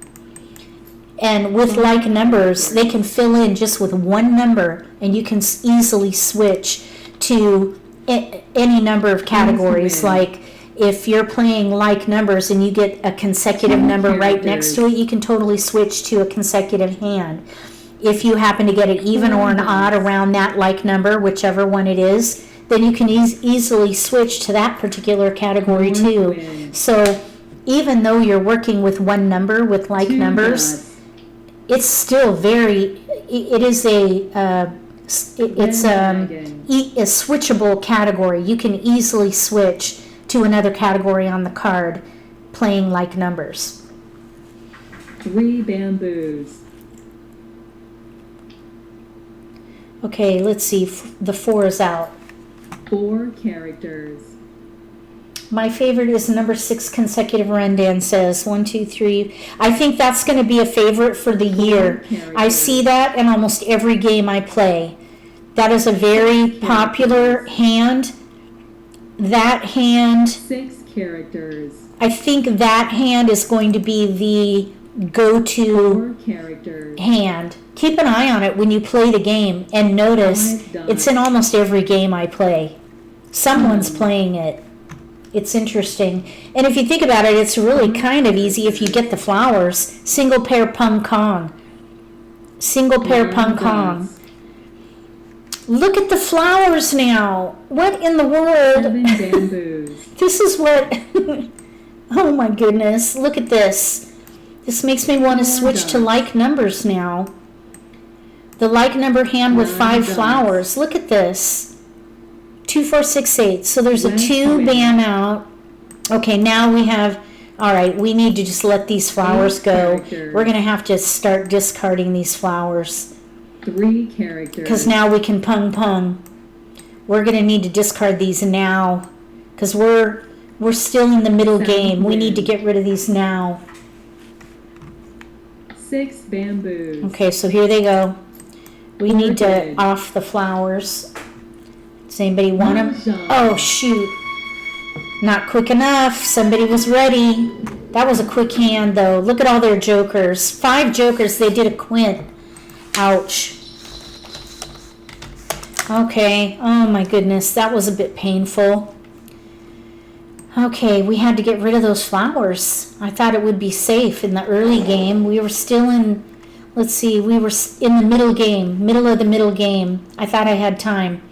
And with like numbers, they can fill in just with one number, and you can easily switch to any number of categories. win. Like if you're playing like numbers and you get a consecutive number right next to it, you can totally switch to a consecutive hand. If you happen to get an even or an odd around that like number, whichever one it is, then you can easily switch to that particular category too. Win. So even though you're working with one number with like 2 numbers, dots. it's still very, it is it's a switchable category. You can easily switch to another category on the card playing like numbers. 3 bamboos. Okay, let's see. The 4 is out. 4 characters. My favorite is number 6 consecutive run, Dan says. 1, 2, 3. I think that's going to be a favorite for the year. I see that in almost every game I play. That is a very popular hand. That hand, 6 characters. I think that hand is going to be the go-to 4 characters. hand. Keep an eye on it when you play the game and notice 5 dots. it's in almost every game I play. Someone's playing it. It's interesting. And if you think about it, it's really kind of easy if you get the flowers. Single pair pung kong. Single pair 9 pung kong. dots. Look at the flowers now. What in the 7 world? bamboos. This is what... Oh my goodness. Look at this. This makes me want to switch to like numbers now. The like number hand with 9 5 dots. flowers. Look at this. 2, 4, 6, 8. So there's a Last 2 win. bam out. Okay, now we have... All right, we need to just let these flowers 8 go. characters. We're going to have to start discarding these flowers. 3 characters. Because now we can pung pung. We're going to need to discard these now. Because we're still in the middle 7 game. We need to wins. get rid of these now. 6 bamboos. Okay, so here they go. We need to Orchid. off the flowers. Does anybody want them? Mahjong. Oh, shoot. Not quick enough. Somebody was ready. That was a quick hand, though. Look at all their jokers. 5 jokers. They did a quint. Ouch. Okay. Oh, my goodness. That was a bit painful. Okay, we had to get rid of those flowers. I thought it would be safe in the early game. We were still in... Let's see. We were in the middle game. Middle of the middle game. I thought I had time.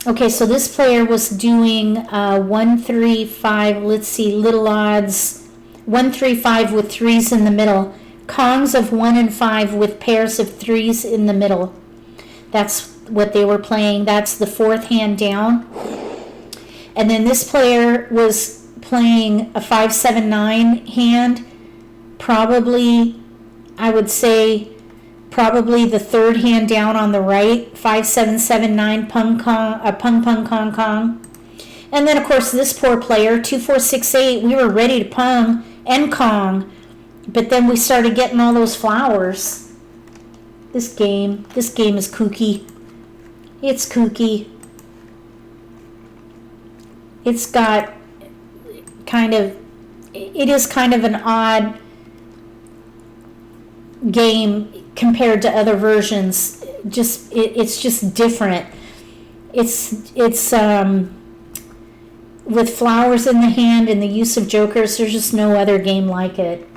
Okay, so this player was doing 1, 3, 5, let's see, little odds, 1, 3, 5 with 3s in the middle, kongs of 1 and 5 with pairs of 3s in the middle. That's what they were playing. That's the 4th hand down. And then this player was playing a 5, 7, 9 hand, probably, I would say, probably the 3rd hand down on the right, 5, 7, 7, 9, pung kong, pung pung kong kong. And then of course this poor player, 2, 4, 6, 8, we were ready to pung and kong, but then we started getting all those flowers. This game is kooky. It's kooky. It's got it is kind of an odd game compared to other versions. It's just different. It's with flowers in the hand and the use of jokers, there's just no other game like it.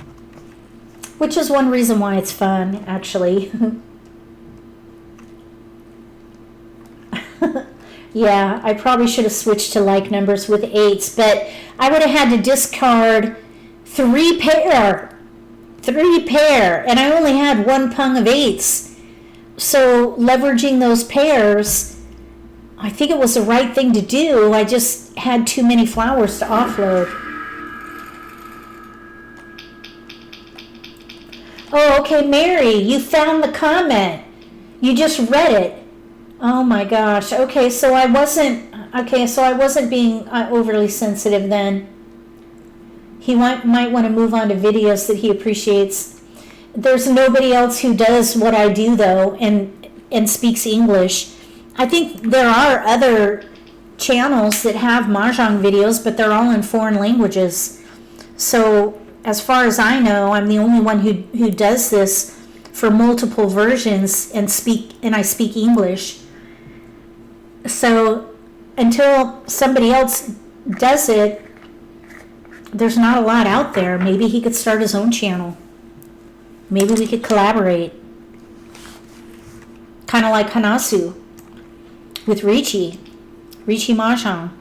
Which is one reason why it's fun, actually. Yeah, I probably should have switched to like numbers with 8s, but I would have had to discard 3 pair, and I only had 1 pung of 8s. So leveraging those pairs, I think it was the right thing to do. I just had too many flowers to offload. Oh, okay, Mary, you found the comment. You just read it. Oh my gosh. Okay, so I wasn't being overly sensitive then. He might want to move on to videos that he appreciates. There's nobody else who does what I do though and speaks English. I think there are other channels that have Mahjong videos, but they're all in foreign languages. So as far as I know, I'm the only one who does this for multiple versions and I speak English. So until somebody else does it, there's not a lot out there. Maybe he could start his own channel. Maybe we could collaborate. Kind of like Hanasu with Ricci Mah Jongg.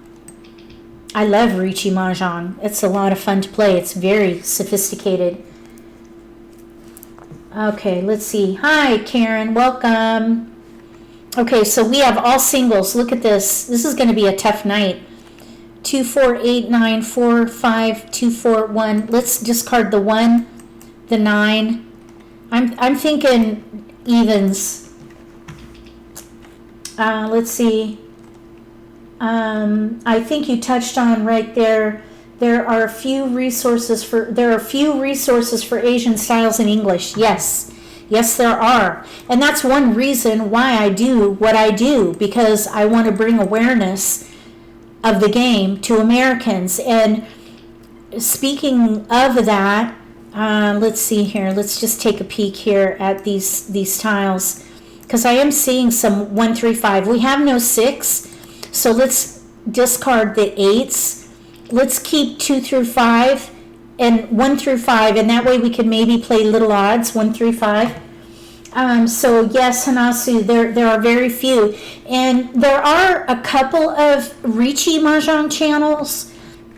I love Ricci Mah Jongg. It's a lot of fun to play. It's very sophisticated. Okay, let's see. Hi, Karen. Welcome. Okay, so we have all singles. Look at this. This is going to be a tough night. 2, 4, 8, 9, 4, 5, 2, 4, 1. Let's discard the 1, the 9. I'm thinking evens. Let's see. I think you touched on right there. There are few resources for Asian styles in English. Yes, there are, and that's one reason why I do what I do, because I want to bring awareness of the game to Americans. And speaking of that, let's see here. Let's just take a peek here at these tiles, because I am seeing some 1, 3, 5. We have no 6, so let's discard the 8s. Let's keep 2 through 5 and 1 through 5, and that way we could maybe play little odds, 1 through 5. So yes, Hanasu, there are very few, and there are a couple of Ricci Mah Jongg channels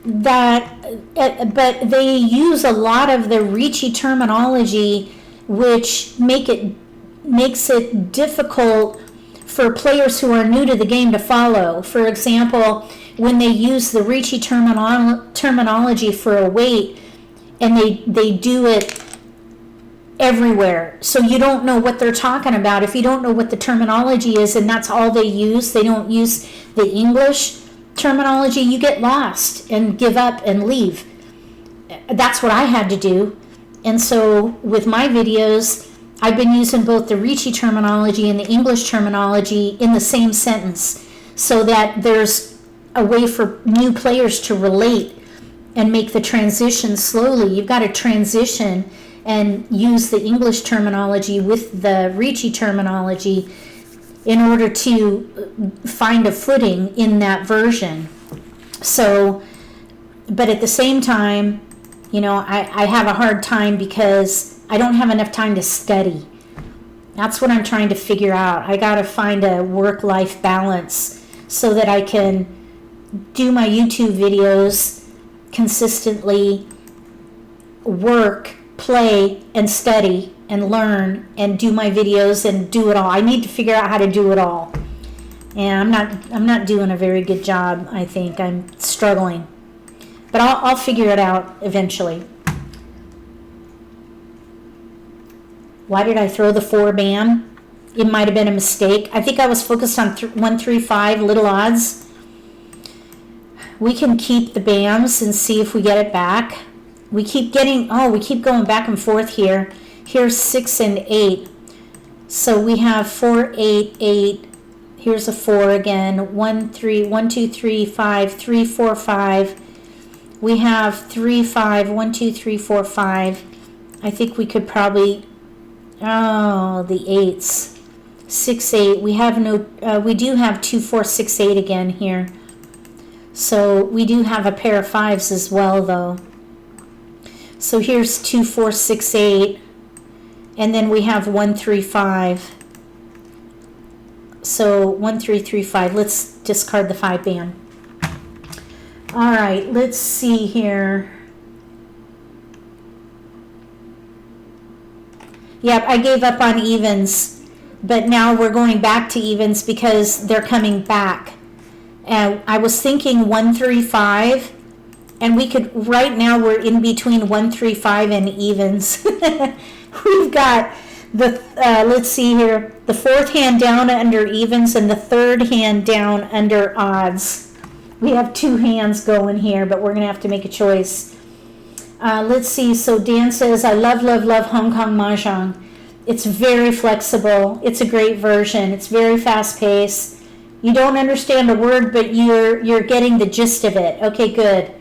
that, but they use a lot of the Ricci terminology, which makes it difficult for players who are new to the game to follow. For example, when they use the Ricci terminology for a weight, and they do it everywhere, so you don't know what they're talking about. If you don't know what the terminology is and that's all they don't use the English terminology, you get lost and give up and leave. That's what I had to do. And so with my videos, I've been using both the Ricci terminology and the English terminology in the same sentence, so that there's a way for new players to relate and make the transition slowly. You've got to transition and use the English terminology with the Ricci terminology in order to find a footing in that version. So, but at the same time, I have a hard time because I don't have enough time to study. That's what I'm trying to figure out. I got to find a work-life balance so that I can do my YouTube videos consistently, work, play, and study, and learn, and do my videos, and do it all. I need to figure out how to do it all. And I'm not doing a very good job, I think. I'm struggling. But I'll figure it out eventually. Why did I throw the 4 bam? It might have been a mistake. I think I was focused on 1, 3, 5 little odds. We can keep the bams and see if we get it back. We keep going back and forth here. Here's 6 and 8. So we have 4, 8, 8. Here's a 4 again. 1, 3, 1, 2, 3, 5, 3, 4, 5. We have 3, 5, 1, 2, 3, 4, 5. I think we could probably, the 8s. 6, 8. We do have 2, 4, 6, 8 again here. So we do have a pair of 5s as well, though. So here's 2, 4, 6, 8. And then we have 1, 3, 5. So 1, 3, 3, 5. Let's discard the 5 band. All right, let's see here. Yep, I gave up on evens, but now we're going back to evens because they're coming back. And I was thinking 1, 3, 5, and we could, right now we're in between 1, 3, 5 and evens. We've got Let's see here. The fourth hand down under evens and the third hand down under odds. We have two hands going here, but we're going to have to make a choice. Let's see. So Dan says, I love, love, love Hong Kong Mah Jongg. It's very flexible. It's a great version. It's very fast paced. You don't understand a word, but you're getting the gist of it. Okay, good.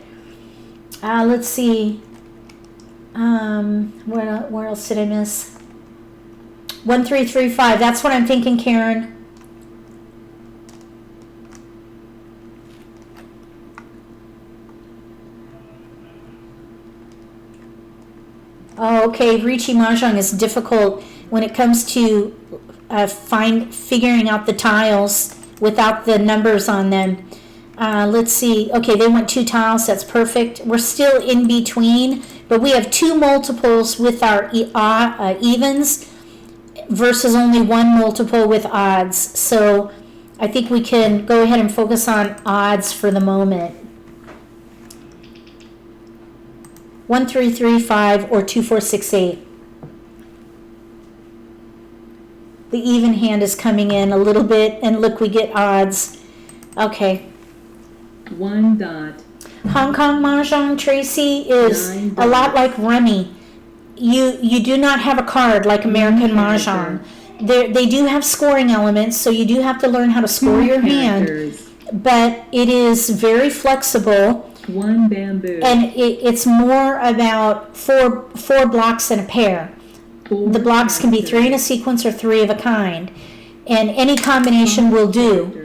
Let's see. Where else did I miss? 1335. That's what I'm thinking, Karen. Oh, okay. Ricci Mah Jongg is difficult when it comes to figuring out the tiles without the numbers on them. Let's see. Okay, they went 2 tiles. That's perfect. We're still in between, but we have 2 multiples with our evens versus only 1 multiple with odds. So I think we can go ahead and focus on odds for the moment. 1335 or 2468. The even hand is coming in a little bit, and look, we get odds. Okay. 1 dot. Hong Kong Mah Jongg, Tracy, is a lot like rummy. You do not have a card like American Mah Jongg. They do have scoring elements, so you do have to learn how to score your hand. But it is very flexible. 1 bamboo. And it's more about four blocks in a pair. 4 The blocks can be 3 in a sequence or 3 of a kind. And any combination will do.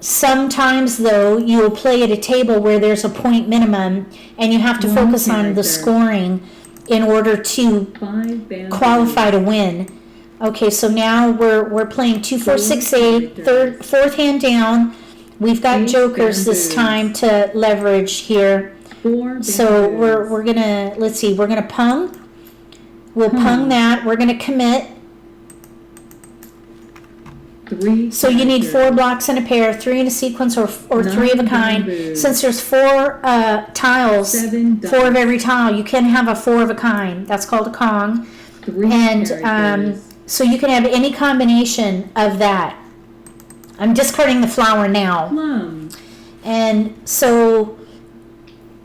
Sometimes, though, you will play at a table where there's a point minimum, and you have to focus on the scoring in order to 5 bamboo. qualify to win. Okay, so now we're playing 2, 4, 6, 8, fourth hand down. We've got jokers this time to leverage here. 4 So bamboos. we're gonna, let's see, we're gonna pung. We'll pung that. We're gonna commit. 3 So you need 4 characters. blocks in a pair, 3 in a sequence, or 3 of a 9 kind. bamboos. Since there's 4 tiles, 7 4 of dots. every tile, you can have a 4 of a kind. That's called a Kong. 3 And characters. so you can have any combination of that. I'm discarding the flower now. Plum. And so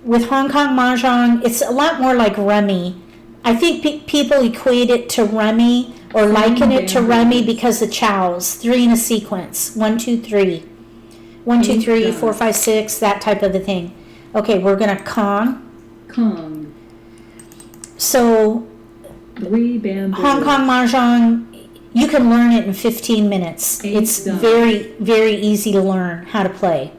with Hong Kong Mah Jongg, it's a lot more like rummy. I think people equate it to rummy or liken it to rummy because of chows. 3 in a sequence. 1, 2, 3. 1, 2, 3, 4, 5, 6, that type of a thing. Okay, we're going to Kong. Kong. So 3 bamboos. Hong Kong Mah Jongg, you can learn it in 15 minutes. 8 It's dots. very, very easy to learn how to play.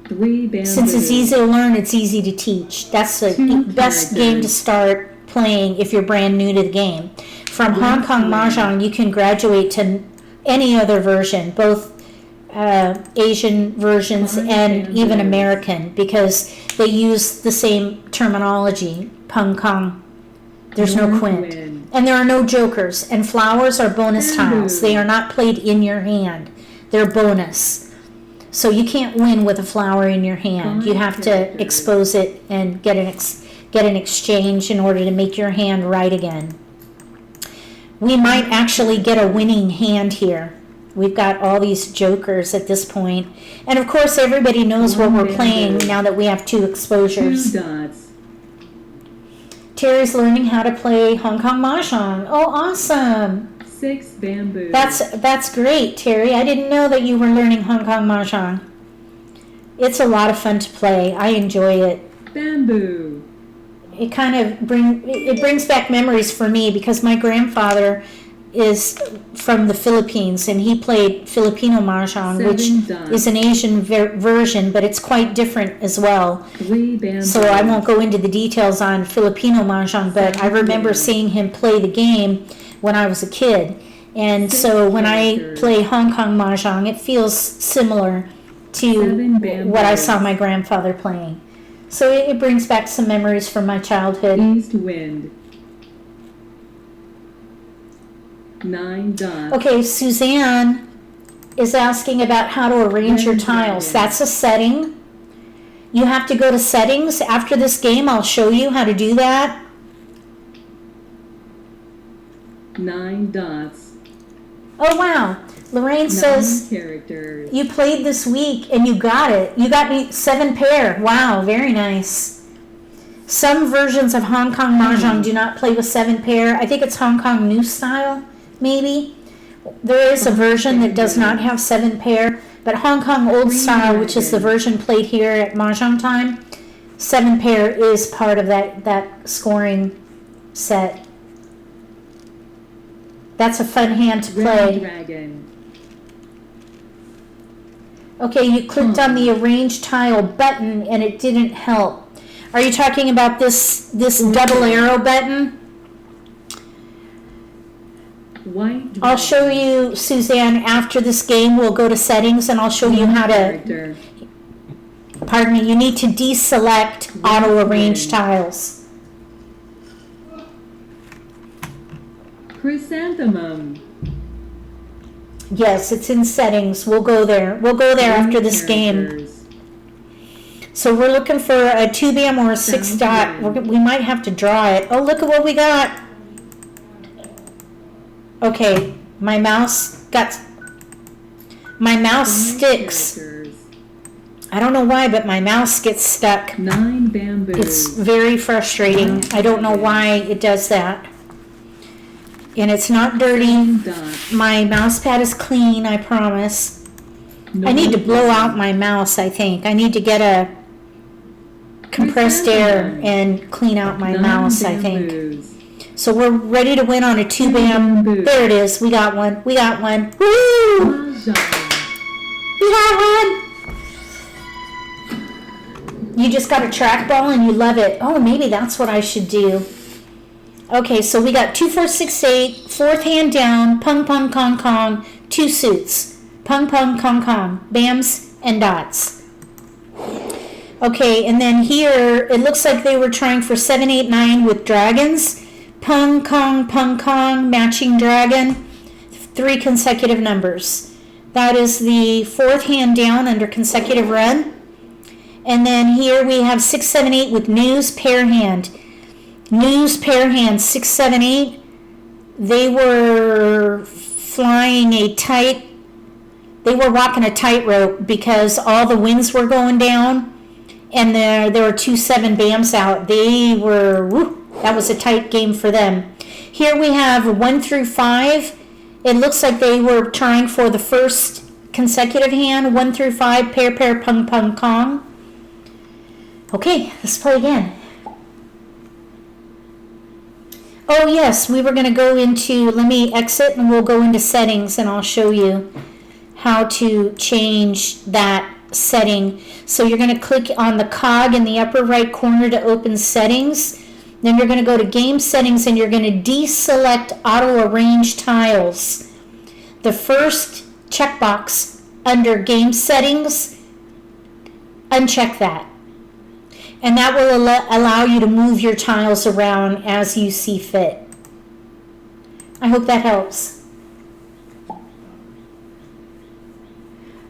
3 bamboos. Since it's easy to learn, it's easy to teach. That's the 2 best game to start playing if you're brand new to the game. From Hong Kong Mah Jongg, you can graduate to any other version, both Asian versions and even American, because they use the same terminology, Pung Kong. There's no North quint. wind. And there are no jokers. And flowers are bonus tiles. They are not played in your hand. They're bonus. So you can't win with a flower in your hand. You have to expose it and get an exchange in order to make your hand right again. We might actually get a winning hand here. We've got all these jokers at this point. And of course, everybody knows what we're playing now that we have 2 2 exposures. dots. Terry's learning how to play Hong Kong Mah Jongg. Oh, awesome. 6 bamboos. That's great, Terry. I didn't know that you were learning Hong Kong Mah Jongg. It's a lot of fun to play. I enjoy it. Bamboo. It kind of brings back memories for me because my grandfather is from the Philippines and he played Filipino Mahjong, 7 which dots. is an Asian version, but it's quite different as well. 3 bamboos. So I won't go into the details on Filipino Mahjong, but I remember seeing him play the game when I was a kid. And so when I play Hong Kong Mahjong, it feels similar to 7 what I bamboos. saw my grandfather playing. So it brings back some memories from my childhood. East wind. 9 dots. Okay, Suzanne is asking about how to arrange your tiles. That's a setting. You have to go to settings. After this game, I'll show you how to do that. 9 dots. Oh, wow. Lorraine 9 says characters. you played this week and you got it. You got me 7 pair. Wow, very nice. Some versions of Hong Kong Mahjong do not play with 7 pair. I think it's Hong Kong New Style, maybe. There is a version that does not have 7 pair, but Hong Kong Old Style, which is the version played here at Mahjong Time, 7 pair is part of that scoring set. That's a fun hand to Red play. dragon. Okay, you clicked on the arrange tile button and it didn't help. Are you talking about this double arrow button? White dragon. I'll show you, Suzanne, after this game. We'll go to settings and I'll show you how to, Character. pardon me, you need to deselect auto arrange tiles. Chrysanthemum. Yes, it's in settings. We'll go there. We'll go there after this game. Characters. So we're looking for a 2-bam or a 6-dot. We might have to draw it. Oh, look at what we got. Okay, my mouse sticks. Characters. I don't know why, but my mouse gets stuck. 9 bamboo. It's very frustrating. I don't know why it does that. And it's not dirty. Dot. My mouse pad is clean, I promise. I need to blow out my mouse, I think. I need to get a compressed air and clean out my 9 mouse, I think. bamboos. So we're ready to win on a 2-bam. There it is. We got one. We got one. Woo! Mahjong. We got one! You just got a trackball and you love it. Oh, maybe that's what I should do. Okay, so we got 2, 4, 6, 8, 4th hand down, pung, pung, kong, kong, 2 suits. Pung, pung, kong, kong, bams and dots. Okay, and then here, it looks like they were trying for 7, 8, 9 with dragons. Pung, kong, matching dragon. 3 consecutive numbers. That is the 4th hand down under consecutive run. And then here we have 6, 7, 8 with news pair hand. News pair hand 6, 7, 8. They were flying a tight. They were walking a tightrope because all the winds were going down, and there were 2 7 bams out. They were that was a tight game for them. Here we have 1 through 5. It looks like they were trying for the first consecutive hand. 1 through 5 pair pung pung kong. Okay, let's play again. Oh yes, we were going to go into, let me exit and we'll go into settings and I'll show you how to change that setting. So you're going to click on the cog in the upper right corner to open settings. Then you're going to go to game settings and you're going to deselect auto arrange tiles. The first checkbox under game settings, uncheck that. And that will allow you to move your tiles around as you see fit. I hope that helps.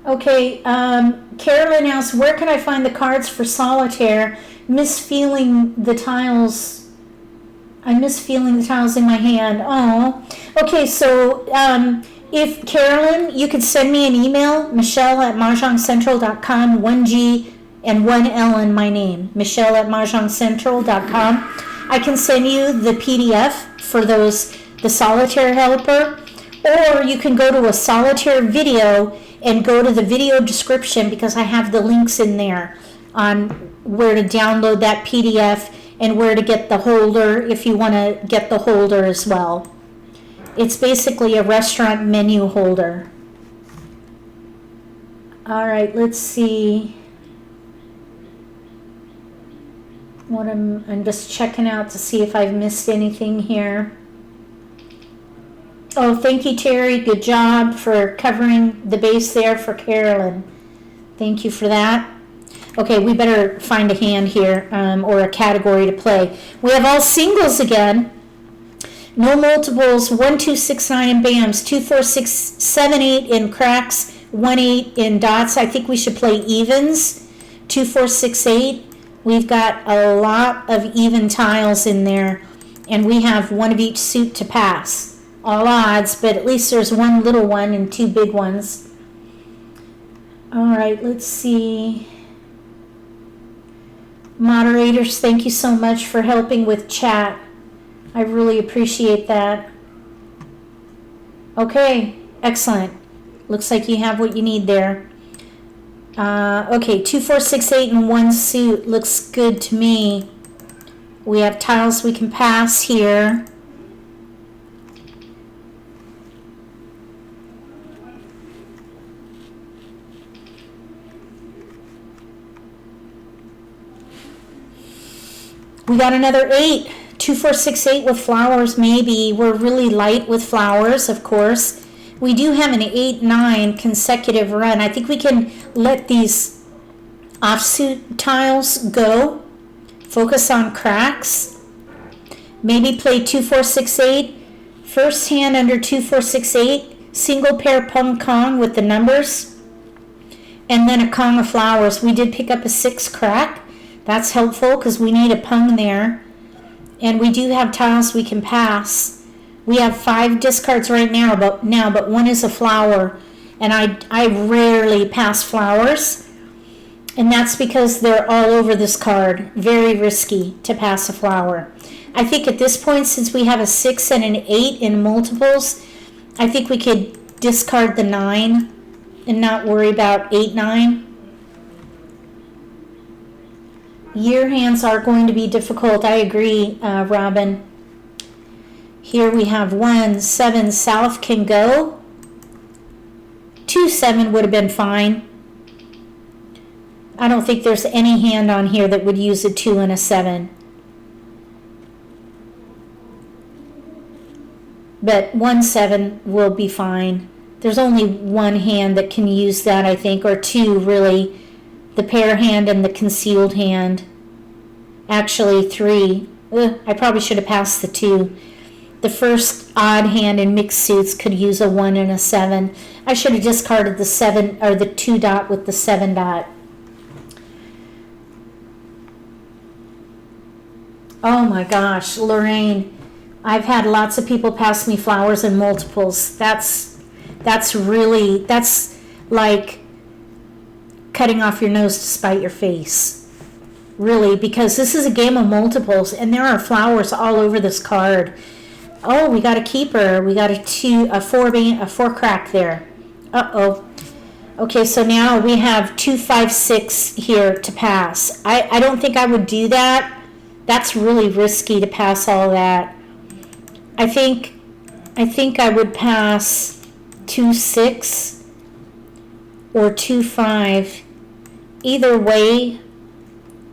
Okay, Carolyn asks, where can I find the cards for solitaire? Miss feeling the tiles. I miss feeling the tiles in my hand. Oh, okay, so if Carolyn, you could send me an email, Michele@mahjongcentral.com, 1G and 1L in my name, Michele@mahjongcentral.com. I can send you the PDF for those, the solitaire helper, or you can go to a solitaire video and go to the video description because I have the links in there on where to download that PDF and where to get the holder if you want to get the holder as well. It's basically a restaurant menu holder. All right, let's see. What I'm just checking out to see if I've missed anything here. Oh, thank you, Terry. Good job for covering the base there for Carolyn. Thank you for that. Okay, we better find a hand here or a category to play. We have all singles again. No multiples. 1, 2, 6, 9 in bams. 2, 4, 6, 7, 8 in cracks. 1, 8 in dots. I think we should play evens. 2, 4, 6, 8. We've got a lot of even tiles in there, and we have one of each suit to pass. all odds, but at least there's one little one and two big ones. All right, let's see. Moderators, thank you so much for helping with chat. I really appreciate that. Okay, excellent. Looks like you have what you need there. Okay, 2, 4, 6, 8 and 1 suit looks good to me. We have tiles we can pass here. We got another 8. 2, 4, 6, 8 with flowers, maybe. We're really light with flowers, of course. We do have an 8, 9 consecutive run. I think we can let these offsuit tiles go. Focus on cracks. Maybe play 2, 4, 6, 8. First hand under 2, 4, 6, 8. Single pair pung kong with the numbers. And then a kong of flowers. We did pick up a 6 crack. That's helpful because we need a pung there. And we do have tiles we can pass. We have 5 discards right now, but one is a flower. And I rarely pass flowers. And that's because they're all over this card. Very risky to pass a flower. I think at this point, since we have a 6 and an 8 in multiples, I think we could discard the 9 and not worry about 8, 9. Year hands are going to be difficult. I agree, Robin. Here we have 1, 7 south can go. 2, 7 would have been fine. I don't think there's any hand on here that would use a 2 and a 7. But 1, 7 will be fine. There's only one hand that can use that, I think, or 2 really. The pair hand and the concealed hand. Actually 3. I probably should have passed the 2. The first odd hand in mixed suits could use a 1 and a 7. I should have discarded the 7 or the 2 dot with the 7 dot. Oh my gosh, Lorraine. I've had lots of people pass me flowers in multiples. That's like cutting off your nose to spite your face. Really, because this is a game of multiples and there are flowers all over this card. Oh, we got a keeper. We got a 4 crack there. Uh-oh. Okay, so now we have 2, 5, 6 here to pass. I don't think I would do that. That's really risky to pass all that. I think I would pass 2, 6 or 2, 5. Either way,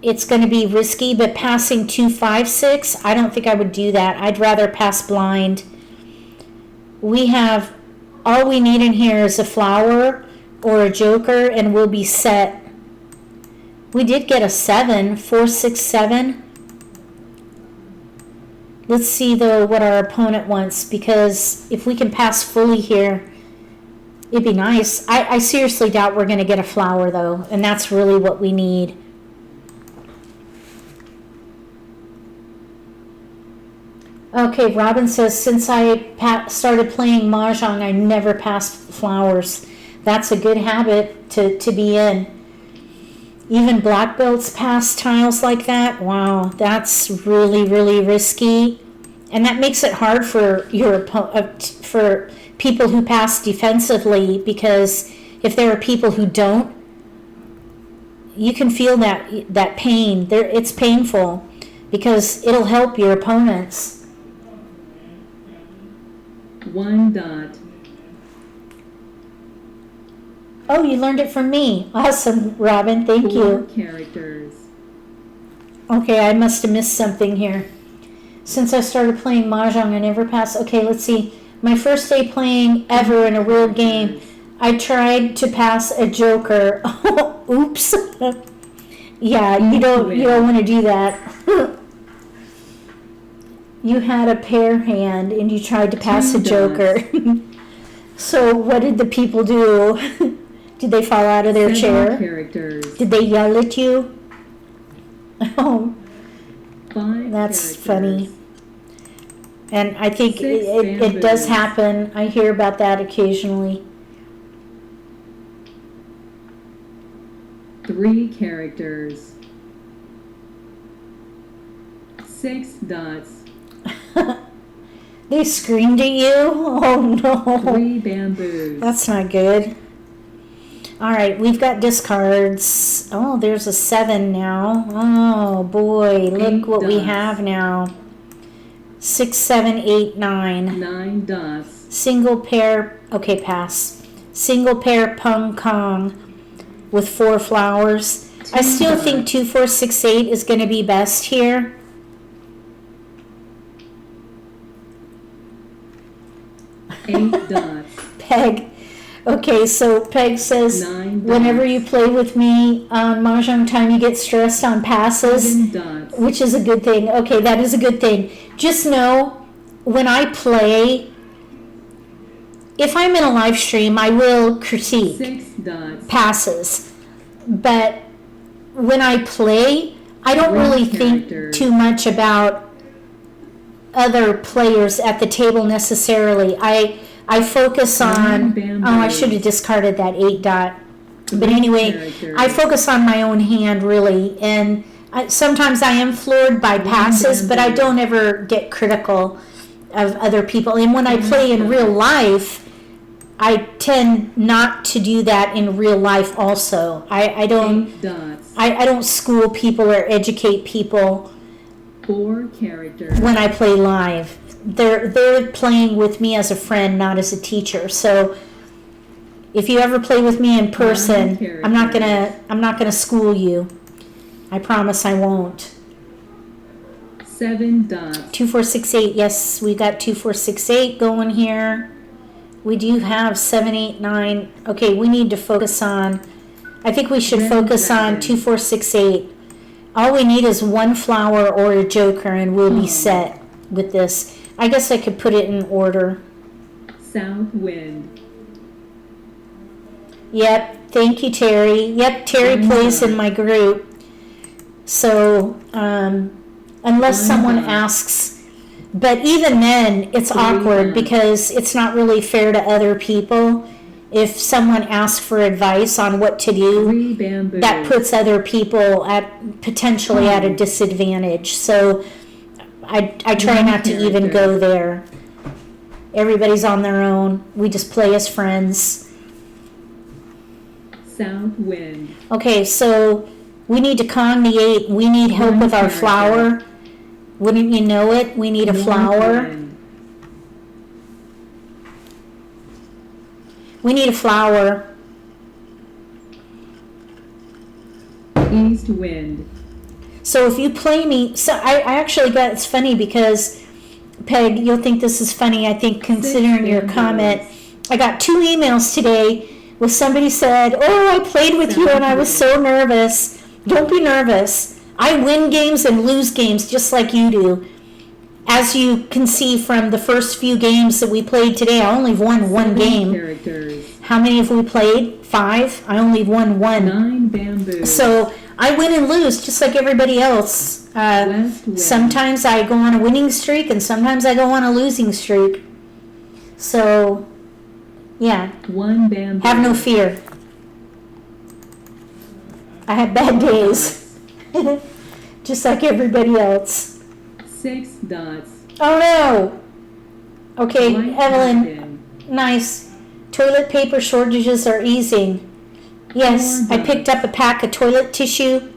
it's going to be risky, but passing 2, 5, 6, I don't think I would do that. I'd rather pass blind. We have, all we need in here is a flower or a joker, and we'll be set. We did get a 7, 4, 6, 7. Let's see, though, what our opponent wants, because if we can pass fully here, it'd be nice. I seriously doubt we're going to get a flower, though, and that's really what we need. Okay, Robin says, since I started playing Mahjong, I never passed flowers. That's a good habit to be in. Even black belts pass tiles like that. Wow, that's really, really risky. And that makes it hard for for people who pass defensively, because if there are people who don't, you can feel that pain. It's painful because it'll help your opponents. 1 dot. Oh, you learned it from me. Awesome, Robin. Thank 4 you. characters. Okay, I must have missed something here. Since I started playing Mahjong, I never passed. Okay, let's see. My first day playing ever in a real game, I tried to pass a joker. Oh, oops. Yeah, you don't want to do that. You had a pair hand and you tried to pass a joker. So what did the people do? Did they fall out of their 7 chair? characters. Did they yell at you? Oh, 5 that's characters. funny. And I think Six it does bamboos. happen. I hear about that occasionally. 3 characters. 6 dots. They screamed at you? Oh no. 3 bamboos. That's not good. All right, we've got discards. Oh, there's a 7 now. Oh boy, look 8 what we dots. have now. 6, 7, 8, 9. 9 dots. Single pair, okay, pass. Single pair pung kong with 4 flowers. I 2 still think dots. 2, 4, 6, 8 is going to be best here. 8 dots. Peg. Okay, so Peg says, 9 whenever dots. you play with me on Mahjong Time, you get stressed on passes, 7 dots. which is a good thing. Okay, that is a good thing. Just know, when I play, if I'm in a live stream, I will critique 6 dots. passes. But when I play, I don't 3 really think characters. too much about other players at the table necessarily. I focus 9 on, bamboos. oh, I should have discarded that 8 dot. But 3 anyway, characters. I focus on my own hand really, and sometimes I am floored by passes, but I bamboo. don't ever get critical of other people. And when I play in real life, I tend not to do that in real life also. I don't 8 dots. I don't school people or educate people 4 characters. when I play live. They're playing with me as a friend, not as a teacher. So if you ever play with me in person, I'm not gonna school you. I promise I won't. 7 dots. 2, 4, 6, 8. Yes, we got 2, 4, 6, 8 going here. We do have 7, 8, 9. Okay, we need to focus on. I think we should Red focus on dragon. 2, 4, 6, 8. All we need is 1 flower or a joker, and we'll be Hmm. set with this. I guess I could put it in order. South wind. Yep. Thank you, Terry. Yep, Terry One plays dot. in my group. So, unless One someone dot. asks, but even then, it's 3 awkward dots. because it's not really fair to other people. If someone asks for advice on what to do, 3 bamboos. that puts other people potentially at a disadvantage. So I try One not to even character. go there. Everybody's on their own. We just play as friends. South wind. Okay, so we need to congregate. We need help One with our character. flower. Wouldn't you know it? We need a North flower. wind. We need a flower. East wind. So if you play me, so I actually got, it's funny because, Peg, you'll think this is funny, I think, considering your bamboos. comment. I got 2 emails today where somebody said, oh, I played with you and I was so nervous. Don't be nervous. I win games and lose games just like you do. As you can see from the first few games that we played today, I only won 1 7 game. characters. How many have we played? 5? I only won 1. 9 bamboos. So I win and lose just like everybody else. West wind. Sometimes I go on a winning streak and sometimes I go on a losing streak. So, yeah, 1 bamboo. have no fear. I have bad days, just like everybody else. 6 dots. Oh no! Okay, White Evelyn, dragon. nice. Toilet paper shortages are easing. Yes, I picked up a pack of toilet tissue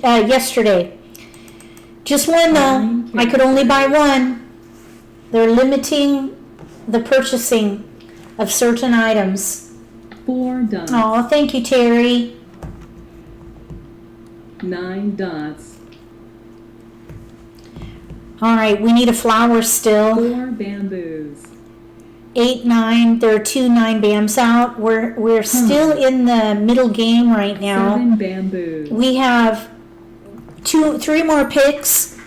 yesterday. Just 1 though. I could only buy 1. They're limiting the purchasing of certain items. 4 dots. Oh, thank you, Terry. 9 dots. All right, we need a flower still. 4 bamboos. 8, 9. There are 2 9 bams out. We're still in the middle game right now. 7 bamboos. We have 3 more picks.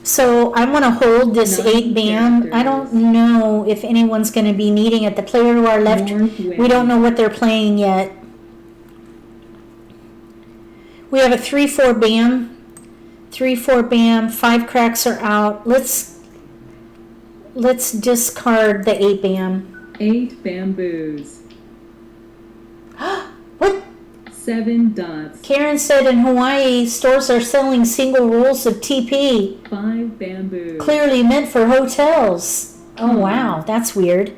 So I want to hold this 9 8 bam. I don't know if anyone's going to be needing it. The player to our left, North wind. we don't know what they're playing yet. We have a 3, 4 bam. 3, 4 bam. 5 cracks are out. let's discard the 8 bam. 8 bamboos. What? 7 dots. Karen said in Hawaii, stores are selling single rolls of TP. 5 bamboos. Clearly meant for hotels. Oh, wow. That's weird.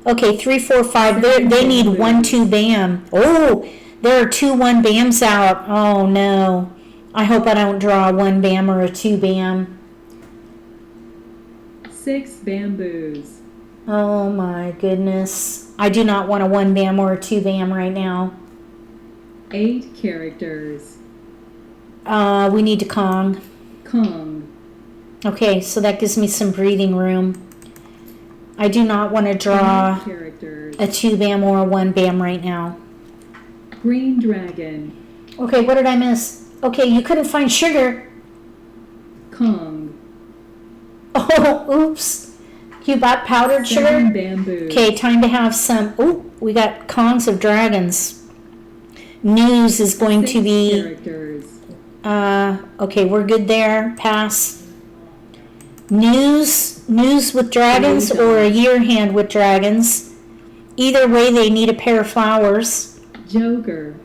Okay, 3, 4, 5. They need 1, 2 bam. Oh, there are 2 1 bams out. Oh, no. I hope I don't draw a 1 bam or a 2 bam. 6 bamboos. Oh, my goodness. I do not want a 1 bam or a 2 bam right now. 8 characters. We need to Kong. Kong. Okay, so that gives me some breathing room. I do not want to draw 5 characters. a 2 bam or a 1 bam right now. Green dragon. Okay, what did I miss? Okay, you couldn't find sugar. Kong. Oh, oops. You bought powdered 7 sugar? bamboos. Okay, time to have some. Oh, we got Kongs of Dragons. News is going 6 to be. characters. Okay, we're good there. Pass. News with dragons or a year hand with dragons. Either way, they need a pair of flowers. Joker.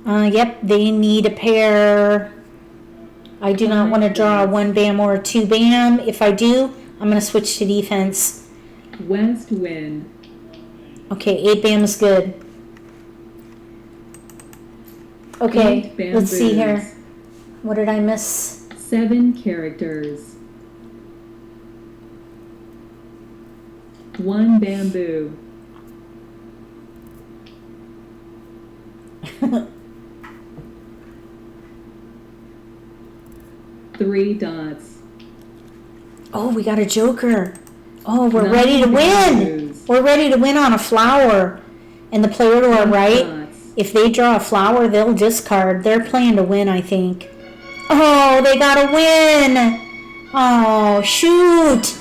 Yep, they need a pair. I do not want to draw a 1 bam or a 2 bam. If I do, I'm going to switch to defense. West wind. Okay, 8 bam is good. Okay, 8 let's see here. bamboos. What did I miss? 7 characters. 1 bamboo. Three dots. Oh, we got a joker. Oh, we're 9 ready to win. bamboos. We're ready to win on a flower. And the player to our 8 right, dots. if they draw a flower, they'll discard. They're playing to win, I think. Oh, they got a win. Oh, shoot.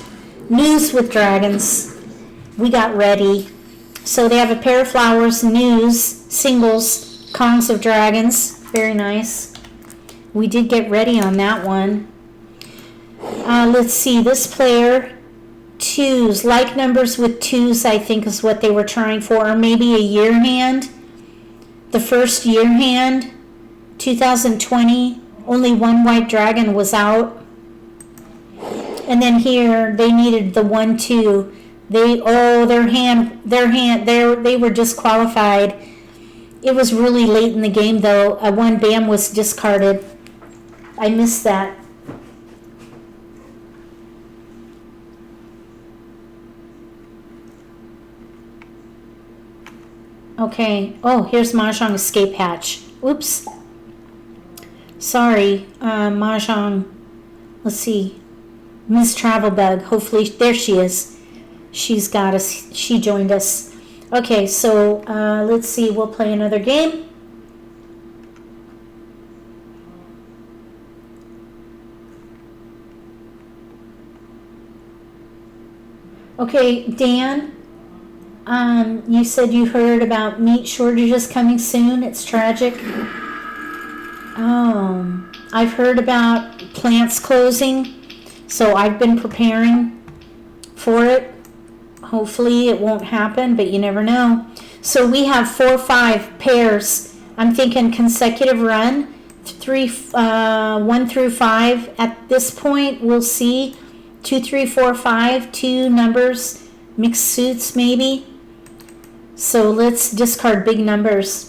News with dragons. We got ready. So they have a pair of flowers, news, singles, Kongs of Dragons. Very nice. We did get ready on that one. Let's see, this player, 2s, like numbers with 2s, I think is what they were trying for, or maybe a year hand. The first year hand, 2020, only 1 white dragon was out. And then here, they needed the 1, 2. They were disqualified. It was really late in the game though. A 1 bam was discarded. I missed that. Okay. Oh, here's Mahjong escape hatch. Oops. Sorry, Mahjong. Let's see. Miss Travelbug. Hopefully, there she is. She's got us. She joined us. Okay, so let's see. We'll play another game. Okay, Dan. You said you heard about meat shortages coming soon. It's tragic. I've heard about plants closing, so I've been preparing for it. Hopefully it won't happen, but you never know. So we have 4 or 5 pairs. I'm thinking consecutive run, 1 through 5. At this point, we'll see 2, 3, 4, 5, 2 numbers, mixed suits maybe. So let's discard big numbers.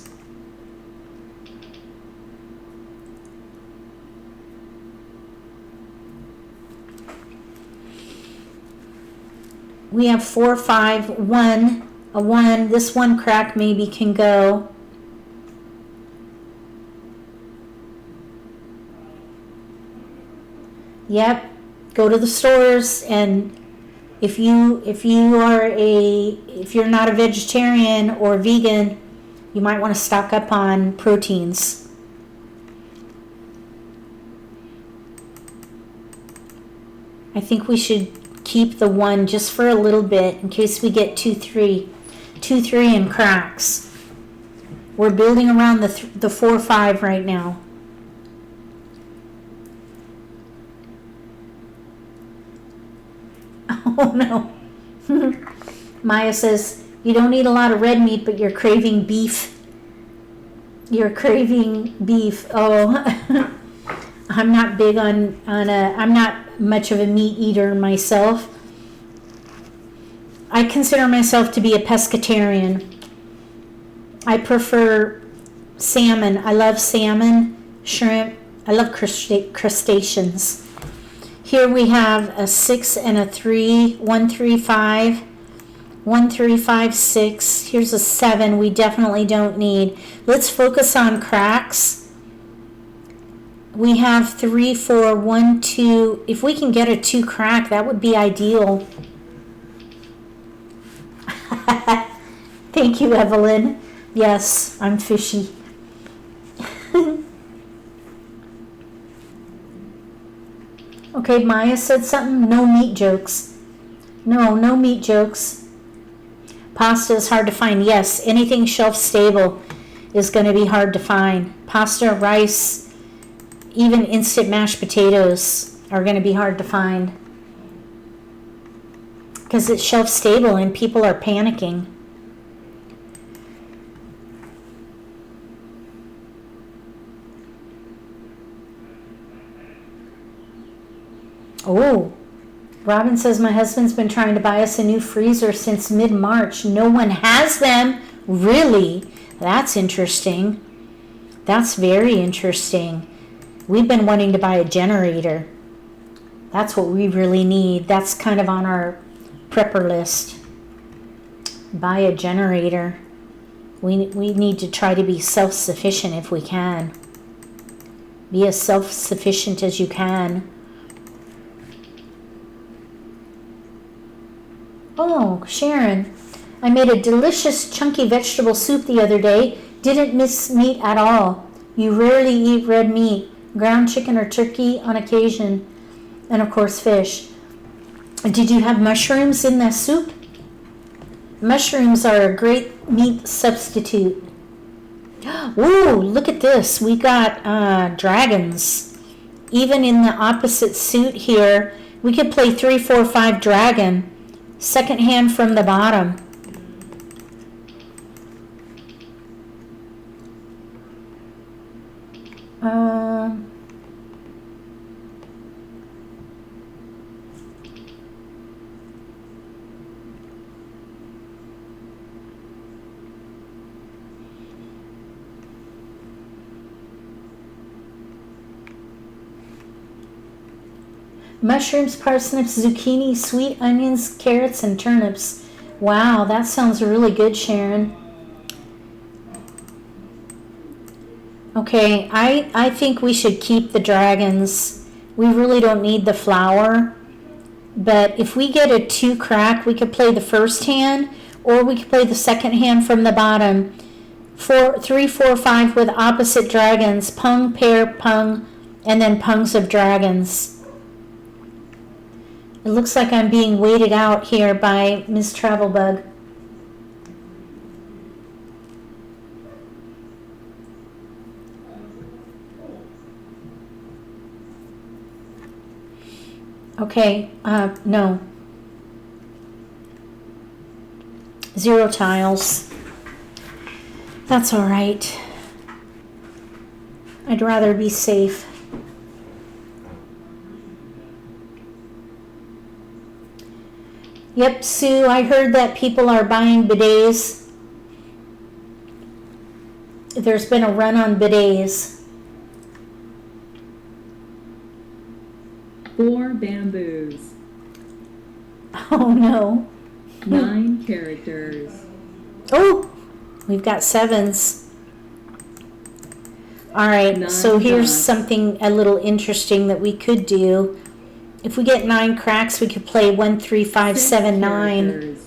We have 4, 5, 1, a 1. This 1 crack maybe can go. Yep. Go to the stores, and if you're not a vegetarian or vegan, you might want to stock up on proteins. I think we should keep the 1 just for a little bit in case we get 2, 3 and cracks. We're building around the 4, 5 right now. Oh no. Maya says, you don't eat a lot of red meat, but you're craving beef. You're craving beef. Oh, I'm not big I'm not much of a meat eater myself. I consider myself to be a pescatarian. I prefer salmon. I love salmon, shrimp. I love crustaceans. Here we have a 6 and a 3, 1, 3, 5. 1, 3, 5, 6. Here's a 7 we definitely don't need. Let's focus on cracks. We have 3, 4, 1, 2. If we can get a 2 crack, that would be ideal. Thank you, Evelyn. Yes, I'm fishy. Okay, Maya said something. No meat jokes. No meat jokes. Pasta is hard to find. Yes, anything shelf stable is going to be hard to find. Pasta, rice, even instant mashed potatoes are going to be hard to find. Because it's shelf stable and people are panicking. Oh, Robin says, my husband's been trying to buy us a new freezer since mid-March. No one has them? Really? That's interesting. That's very interesting. We've been wanting to buy a generator. That's what we really need. That's kind of on our prepper list. Buy a generator. We need to try to be self-sufficient if we can. Be as self-sufficient as you can. Oh, Sharon, I made a delicious chunky vegetable soup the other day. Didn't miss meat at all. You rarely eat red meat. Ground chicken or turkey on occasion. And of course fish. Did you have mushrooms in that soup? Mushrooms are a great meat substitute. Ooh, look at this. We got dragons. Even in the opposite suit here, we could play 3, 4, 5 dragon. Second hand from the bottom. Mushrooms, parsnips, zucchini, sweet onions, carrots, and turnips. Wow, that sounds really good, Sharon. Okay, I think we should keep the dragons. We really don't need the flour. But if we get a 2 crack, we could play the first hand, or we could play the second hand from the bottom. 3, 4, 5 with opposite dragons. Pung, pair, pung, and then pungs of dragons. It looks like I'm being waited out here by Miss Travelbug. Okay, no. 0 tiles. That's all right. I'd rather be safe. Yep, Sue, I heard that people are buying bidets. There's been a run on bidets. 4 bamboos. Oh no. 9 characters. Oh, we've got 7s. All right, so here's something a little interesting that we could do. If we get 9 cracks, we could play 1, 3, 5, 7, 9.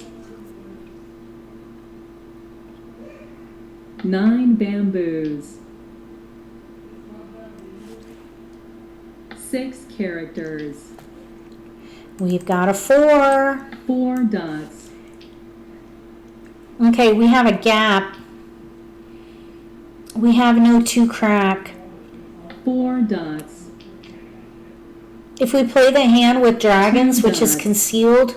9 bamboos. 6 characters. We've got a 4. 4 dots. Okay, we have a gap. We have no 2 crack. 4 dots. If we play the hand with dragons, which is dots. concealed,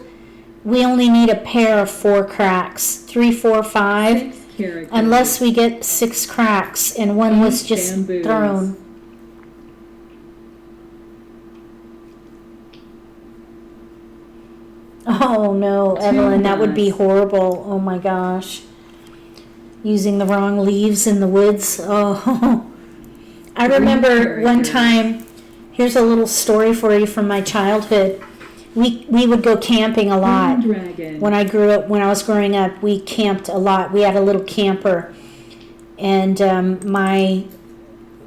we only need a pair of 4 cracks. 3, 4, 5. 6 characters. Unless we get 6 cracks and one was Eight just bamboos. thrown. Oh no, 2 Evelyn, that would be dots. horrible. Oh my gosh. Using the wrong leaves in the woods. Oh. I 3 remember one characters. time, here's a little story for you from my childhood. We would go camping a lot. Green dragon. When I was growing up, we camped a lot. We had a little camper. And my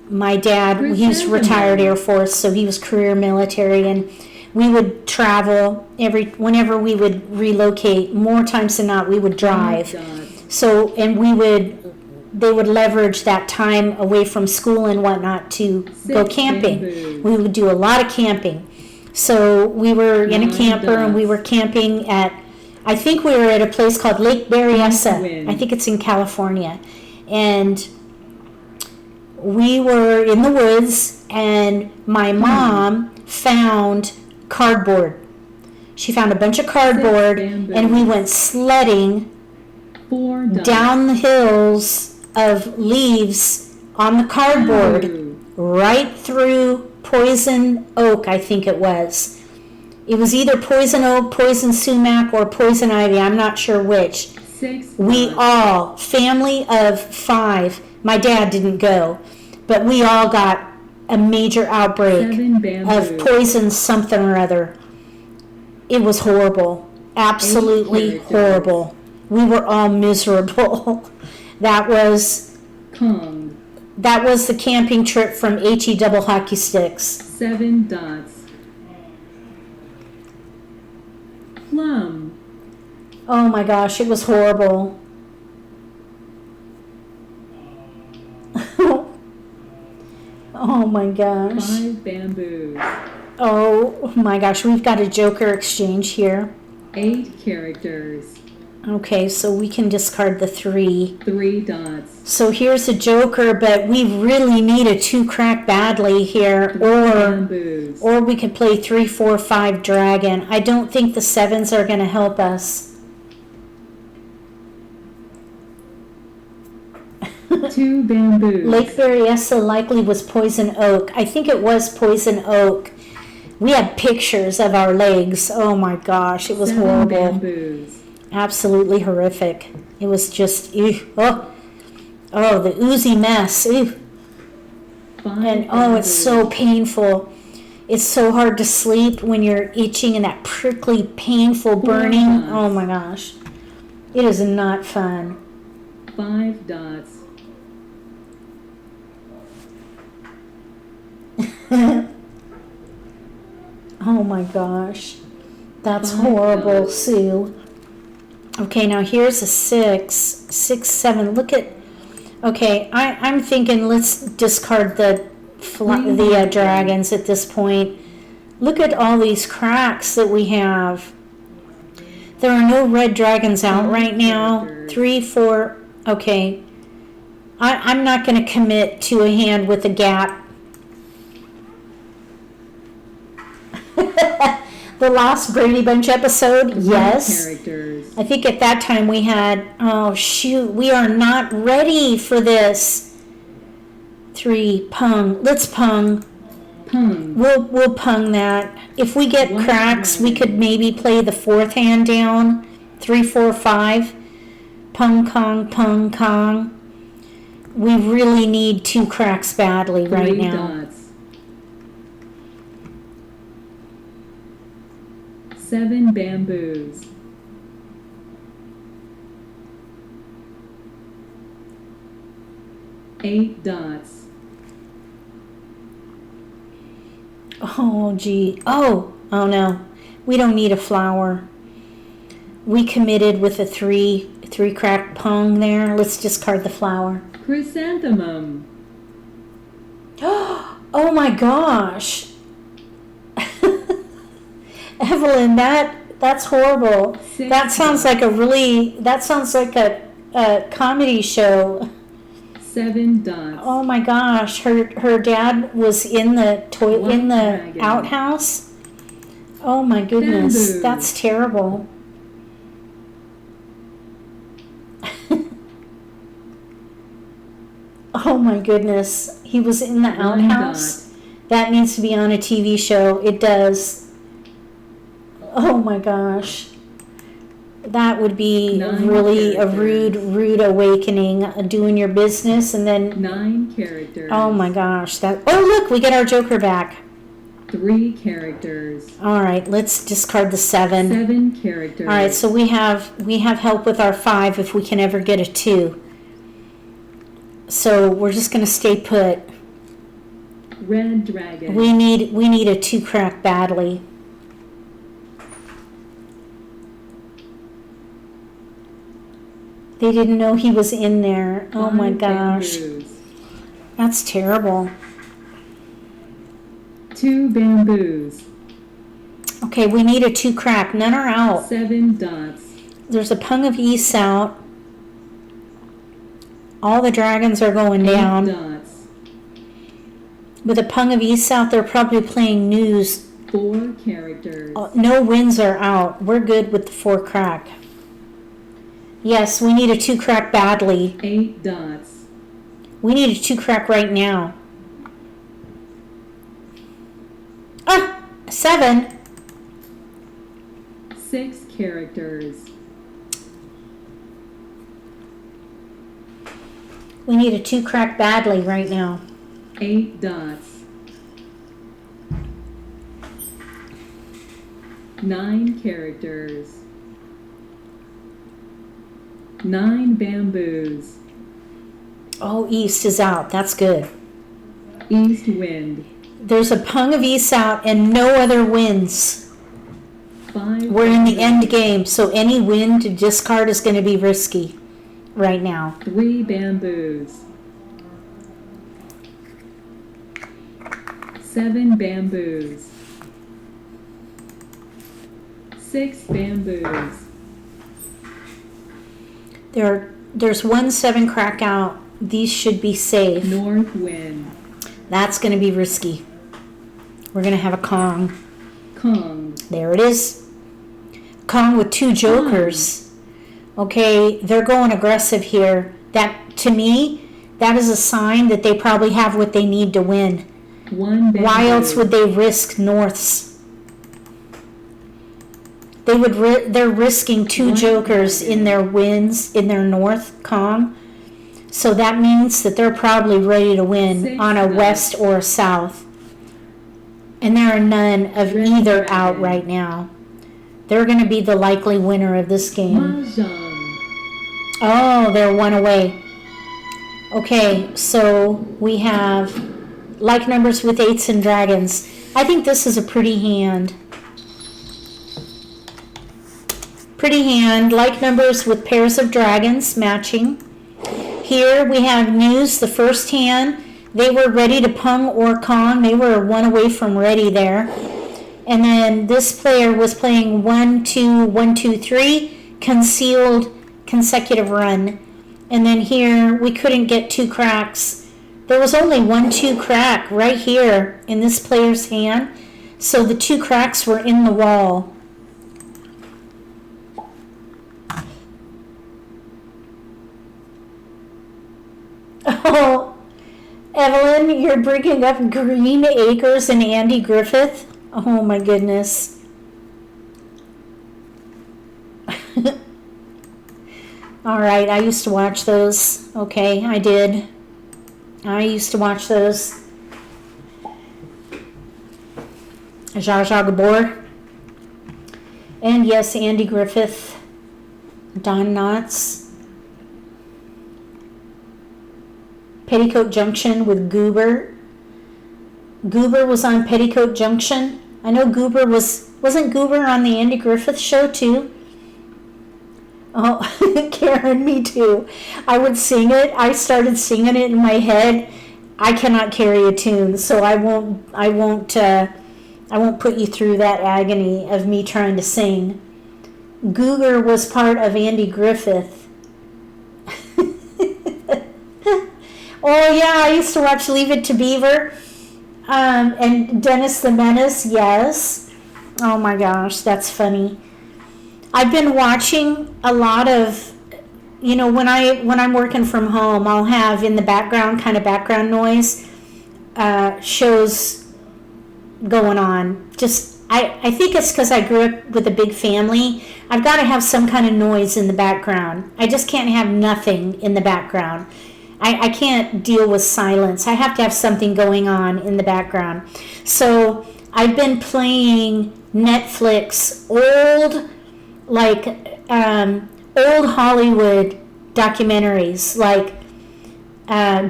dad, he's retired Air Force, so he was career military, and we would travel whenever we would relocate. More times than not, we would drive. 5 dots. So, and they would leverage that time away from school and whatnot to go 6 camping. bamboos. We would do a lot of camping. So we were in a 9 camper and we dots. were camping I think we were at a place called Lake Berryessa. Wind. I think it's in California. And we were in the woods and my mom found cardboard. She found a bunch of cardboard bamboos. and we went sledding 4 dots. down the hills of leaves on the cardboard Ooh. right through poison oak, I think it was. It was either poison oak, poison sumac, or poison ivy. I'm not sure which. 6 We dots. all, family of 5, my dad didn't go, but we all got a major outbreak 7 bamboos. of poison something or other. It was horrible. Absolutely 8 characters. horrible. We were all miserable. That was Kong. the camping trip from HE double hockey sticks. 7 dots. Plum. Oh my gosh, it was horrible. Oh my gosh. 5 bamboos. Oh my gosh, we've got a joker exchange here. 8 characters. Okay, so we can discard the 3. 3 dots. So here's a joker, but we really need a 2 crack badly here, 3 or bamboos. we could play 3, 4, 5 dragon. I don't think the 7s are going to help us. 2 bamboos. Lake Berryessa likely was poison oak. I think it was poison oak. We had pictures of our legs. Oh my gosh, it was 7 horrible. bamboos. Absolutely horrific. It was just, ew. Oh, the oozy mess. Ew. 5 And oh, it's so painful. It's so hard to sleep when you're itching and that prickly, painful burning. dots. Oh my gosh. It is not fun. 5 dots. Oh my gosh. That's 5 horrible, dots. Sue. Okay, now here's a 6. 6, 7. Look at. Okay, I'm thinking let's discard the dragons at this point. Look at all these cracks that we have. There are no red dragons out right now. 3, 4. Okay. I'm not going to commit to a hand with a gap. The last Brady Bunch episode, 3 yes. characters. I think at that time we had, oh shoot, we are not ready for this. 3, pung. Let's pung. Pung. We'll pung that. If we get One cracks, we hand. could maybe play the 4th hand down. 3, 4, 5. Pung kong, pung kong. We really need 2 cracks badly 3 right now. dots. 7 bamboos. 8 dots. Oh gee. Oh no. We don't need a flower. We committed with a 3 crack pung there. Let's discard the flower. Chrysanthemum. Oh my gosh. Evelyn, that's horrible. 6 That sounds like a comedy show. 7 dots. Oh my gosh, her dad was in the toilet, in the Dragon. outhouse. Oh my goodness, Bamboo. that's terrible. Oh my goodness, he was in the 1 outhouse. dot. That needs to be on a TV show. It does. Oh my gosh. That would be 9 really a characters. rude awakening, doing your business and then, 9 characters. oh my gosh, that, oh look, we get our joker back. 3 characters. All right, let's discard the 7. 7 characters. All right, so we have help with our 5 if we can ever get a 2. So we're just going to stay put. Red dragon. We need a 2 crack badly. They didn't know he was in there. Oh my 5 gosh. bamboos. That's terrible. 2 bamboos. Okay, we need a 2 crack. None are out. 7 dots. There's a pung of east out. All the dragons are going 8 down. dots. With a pung of east out, they're probably playing news. 4 characters. No wins are out. We're good with the 4 crack. Yes, we need a 2 crack badly. 8 dots. We need a 2 crack right now. Ah, 7. 6 characters. We need a 2 crack badly right now. 8 dots. 9 characters. 9 bamboos. Oh, east is out. That's good. East wind. There's a pung of east out and no other wins. 5 We're in the end game, so any win to discard is going to be risky right now. 3 bamboos. 7 bamboos. 6 bamboos. There's 1 7 crack out. These should be safe. North wind. That's going to be risky. We're going to have a Kong. Kong. There it is. Kong with 2 jokers. Okay, they're going aggressive here. That, to me, that is a sign that they probably have what they need to win. 1 bamboo. Why else would they risk norths? They're risking 2 One jokers in their wins, in their north Kong. So that means that they're probably ready to win 6 on a dots. west or a south. And there are none of Red either dragon. out right now. They're going to be the likely winner of this game. Mahjong. Oh, they're 1 away. Okay, so we have like numbers with 8s and dragons. I think this is a pretty hand. Pretty hand, like numbers with pairs of dragons matching. Here we have news, the first hand. They were ready to pung or Kong. They were 1 away from ready there. And then this player was playing 1, 2, 1, 2, 3, concealed consecutive run. And then here we couldn't get 2 cracks. There was only 1 2 crack right here in this player's hand. So the 2 cracks were in the wall. Oh, Evelyn, you're bringing up Green Acres and Andy Griffith. Oh my goodness. All right, I used to watch those. Okay, I did. I used to watch those. Zsa Zsa Gabor. And yes, Andy Griffith. Don Knotts. Petticoat Junction with Goober. Goober was on Petticoat Junction. I know Goober wasn't Goober on the Andy Griffith show too? Oh, Karen, me too. I would sing it. I started singing it in my head. I cannot carry a tune, so I won't put you through that agony of me trying to sing. Goober was part of Andy Griffith. Oh yeah, I used to watch Leave It to Beaver, and Dennis the Menace. Yes. Oh my gosh, that's funny. I've been watching a lot of, when I'm working from home, I'll have in the background, kind of background noise, shows going on. I think it's because I grew up with a big family. I've got to have some kind of noise in the background. I just can't have nothing in the background. I can't deal with silence. I have to have something going on in the background. So I've been playing Netflix old Hollywood documentaries, like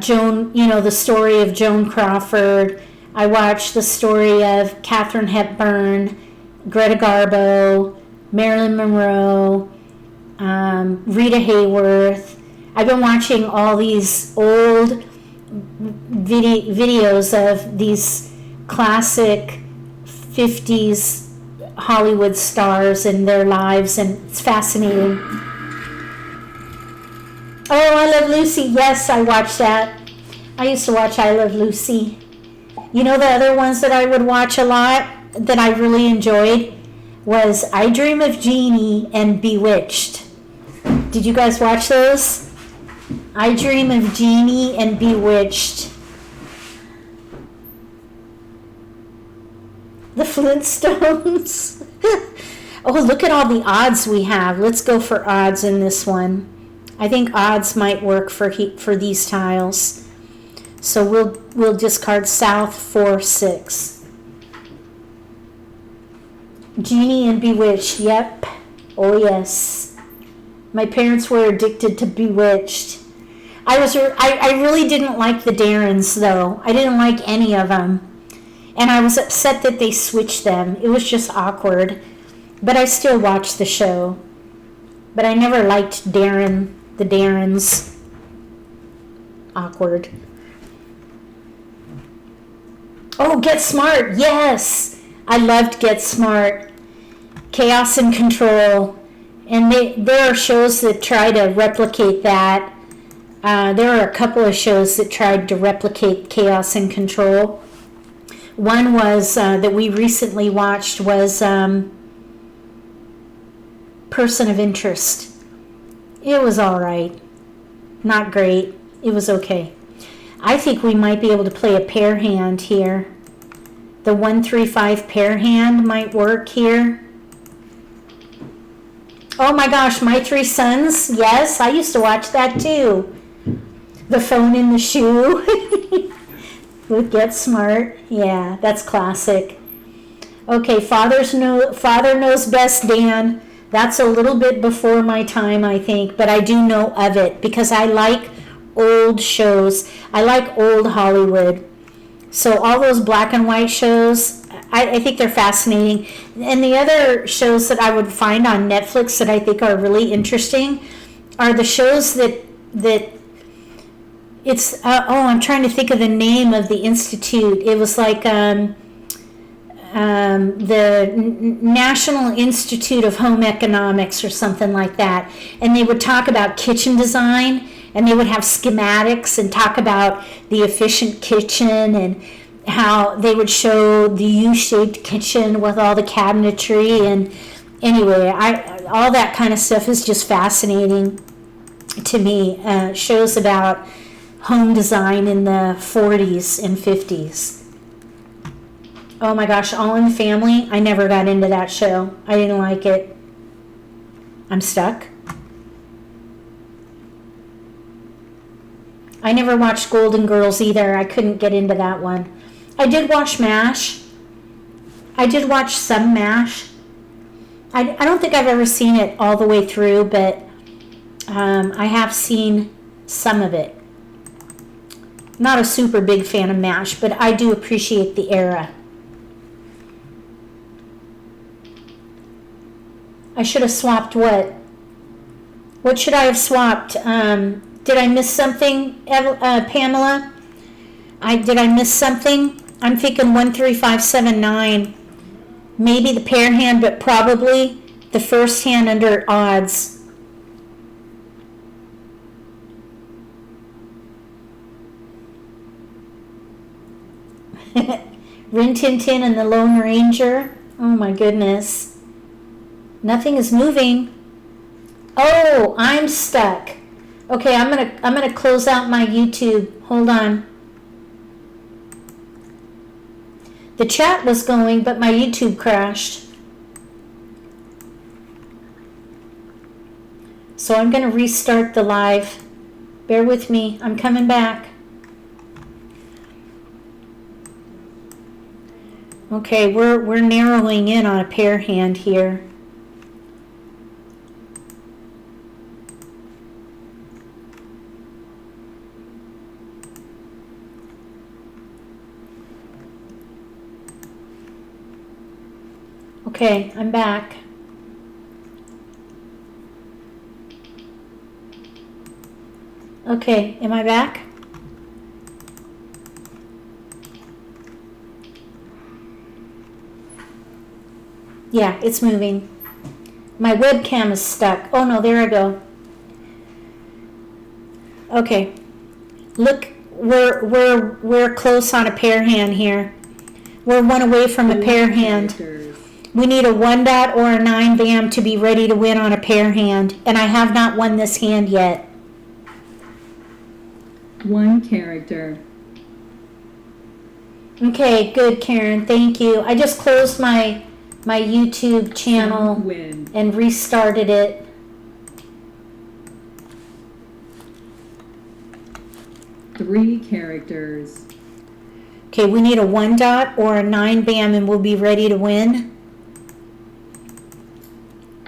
Joan, the story of Joan Crawford. I watched the story of Katharine Hepburn, Greta Garbo, Marilyn Monroe, Rita Hayworth. I've been watching all these old videos of these classic 50s Hollywood stars and their lives, and it's fascinating. Oh, I Love Lucy. Yes, I watched that. I used to watch I Love Lucy. The other ones that I would watch a lot that I really enjoyed was I Dream of Jeannie and Bewitched. Did you guys watch those? I Dream of Jeannie and Bewitched. The Flintstones. Oh, look at all the odds we have. Let's go for odds in this one. I think odds might work for these tiles. So we'll discard South 4, 6. Genie and Bewitched. Yep. Oh yes. My parents were addicted to Bewitched. I really didn't like the Darrens though. I didn't like any of them. And I was upset that they switched them. It was just awkward. But I still watched the show. But I never liked the Darrens. Awkward. Oh, Get Smart. Yes. I loved Get Smart. Chaos and Control. And there are shows that try to replicate that. There are a couple of shows that tried to replicate Chaos and Control. One was that we recently watched was Person of Interest. It was all right. Not great. It was okay. I think we might be able to play a pair hand here. The 1-3-5 pair hand might work here. Oh my gosh, My Three Sons. Yes, I used to watch that too. The Phone in the Shoe. With Get Smart. Yeah, that's classic. Okay, Father Knows Best, Dan. That's a little bit before my time, I think, but I do know of it because I like old shows. I like old Hollywood. So all those black and white shows, I think they're fascinating. And the other shows that I would find on Netflix that I think are really interesting are the shows that it's, I'm trying to think of the name of the institute. It was like the National Institute of Home Economics or something like that. And they would talk about kitchen design, and they would have schematics and talk about the efficient kitchen and how they would show the U-shaped kitchen with all the cabinetry. And anyway, all that kind of stuff is just fascinating to me. Shows about home design in the 40s and 50s. Oh my gosh, All in the Family. I never got into that show. I didn't like it. I'm stuck. I never watched Golden Girls either. I couldn't get into that one. I did watch MASH. I did watch some MASH. I don't think I've ever seen it all the way through, but I have seen some of it. Not a super big fan of MASH, but I do appreciate the era. I should have swapped what? What should I have swapped? Did I miss something, Pamela? Did I miss something? I'm thinking 1, 3, 5, 7, 9. Maybe the pair hand, but probably the first hand under odds. Rin Tin Tin and the Lone Ranger. Oh my goodness. Nothing is moving. Oh, I'm stuck. Okay, I'm gonna close out my YouTube. Hold on. The chat was going, but my YouTube crashed. So I'm gonna restart the live. Bear with me. I'm coming back. Okay, we're narrowing in on a pair hand here. Okay, I'm back. Okay, am I back? Yeah, it's moving. My webcam is stuck. Oh no, there I go. Okay. Look, we're close on a pair hand here. We're one away from a pair hand. We need a 1 dot or a 9 bam to be ready to win on a pair hand, and I have not won this hand yet. 1 character. Okay, good, Karen. Thank you. I just closed my YouTube channel Wind. and restarted it. Three characters. Okay, we need a 1 dot or a 9 bam and we'll be ready to win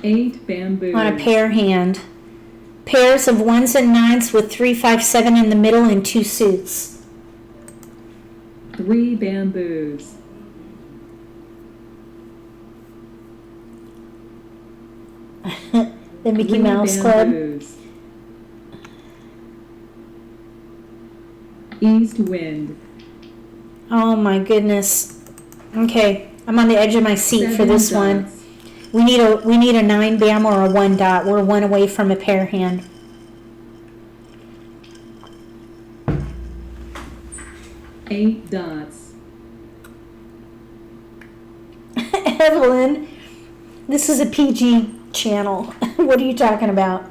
8 bamboo. on a pair hand. Pairs of 1s and 9s with 3, 5, 7 in the middle and 2 suits. 3 bamboos. The Mickey 3 Mouse Club. bamboos. East wind. Oh my goodness. Okay, I'm on the edge of my seat for 7 this dots. one. We need a 9 bam or a 1 dot. We're one away from a pair hand. Eight dots. Evelyn, this is a PG channel. What are you talking about?